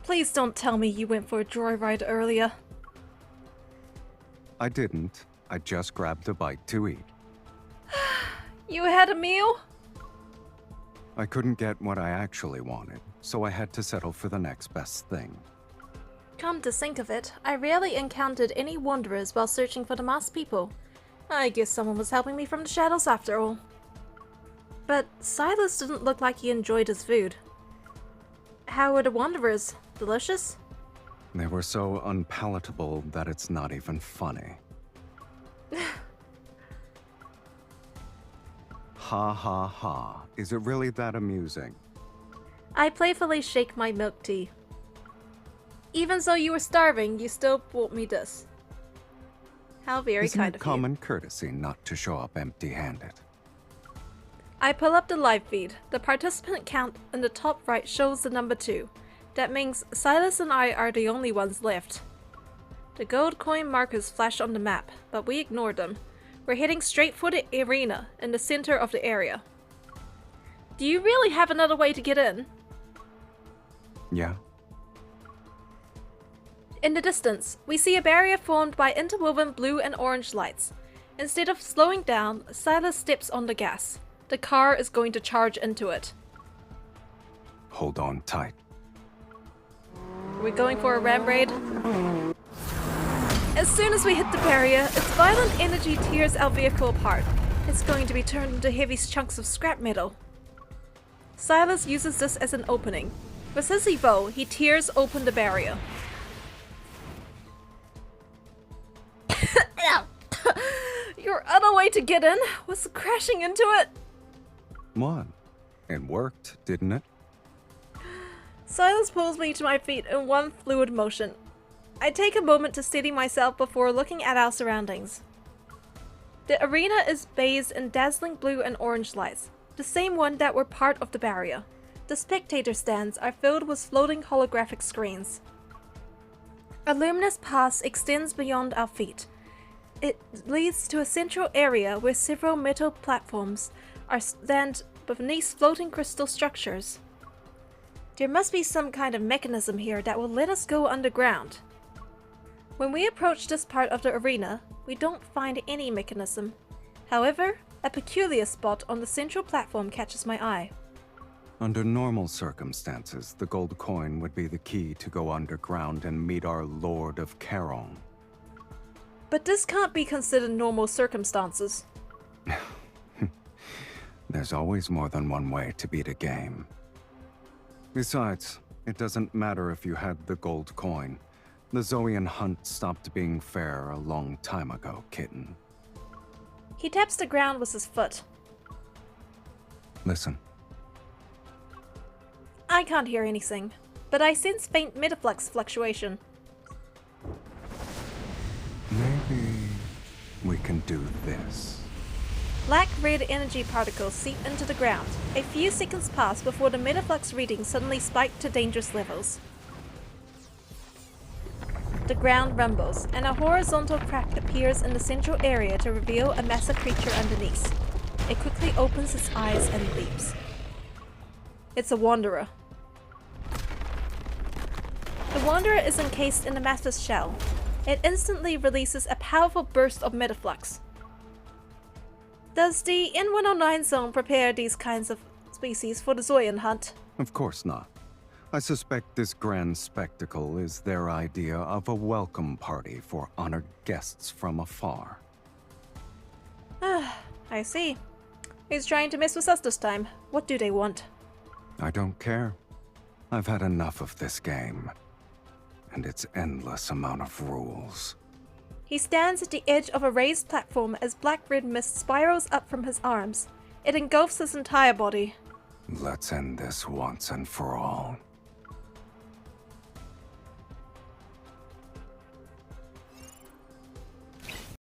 Please don't tell me you went for a joyride earlier. I didn't. I just grabbed a bite to eat. You had a meal? I couldn't get what I actually wanted, so I had to settle for the next best thing. Come to think of it, I rarely encountered any wanderers while searching for the masked people. I guess someone was helping me from the shadows after all. But Sylus didn't look like he enjoyed his food. How were the wanderers? Delicious? They were so unpalatable that it's not even funny. Ha ha ha. Is it really that amusing? I playfully shake my milk tea. Even though you were starving, you still brought me this. How very Isn't kind it of common courtesy not to show up empty-handed? I pull up the live feed. The participant count in the top right shows the number 2. That means Sylus and I are the only ones left. The gold coin markers flash on the map, but we ignore them. We're heading straight for the arena in the center of the area. Do you really have another way to get in? Yeah. In the distance, we see a barrier formed by interwoven blue and orange lights. Instead of slowing down, Sylus steps on the gas. The car is going to charge into it. Hold on tight. Are we going for a ram raid? As soon as we hit the barrier, its violent energy tears our vehicle apart. It's going to be turned into heavy chunks of scrap metal. Sylus uses this as an opening. With his evo, he tears open the barrier. Your other way to get in was crashing into it. What? It worked, didn't it? Sylus pulls me to my feet in one fluid motion. I take a moment to steady myself before looking at our surroundings. The arena is bathed in dazzling blue and orange lights, the same one that were part of the barrier. The spectator stands are filled with floating holographic screens. A luminous path extends beyond our feet. It leads to a central area where several metal platforms are stand beneath floating crystal structures. There must be some kind of mechanism here that will let us go underground. When we approach this part of the arena, we don't find any mechanism. However, a peculiar spot on the central platform catches my eye. Under normal circumstances, the gold coin would be the key to go underground and meet our Lord of Charon. But this can't be considered normal circumstances. There's always more than one way to beat a game. Besides, it doesn't matter if you had the gold coin. The Zoian hunt stopped being fair a long time ago, kitten. He taps the ground with his foot. Listen. I can't hear anything, but I sense faint metaflux fluctuation. Maybe we can do this. Black-red energy particles seep into the ground. A few seconds pass before the metaflux reading suddenly spiked to dangerous levels. The ground rumbles, and a horizontal crack appears in the central area to reveal a massive creature underneath. It quickly opens its eyes and leaps. It's a wanderer. The wanderer is encased in a massive shell. It instantly releases a powerful burst of metaflux. Does the N109 zone prepare these kinds of species for the Zoian hunt? Of course not. I suspect this grand spectacle is their idea of a welcome party for honored guests from afar. I see. He's trying to mess with us this time. What do they want? I don't care. I've had enough of this game. And its endless amount of rules. He stands at the edge of a raised platform as black-red mist spirals up from his arms. It engulfs his entire body. Let's end this once and for all.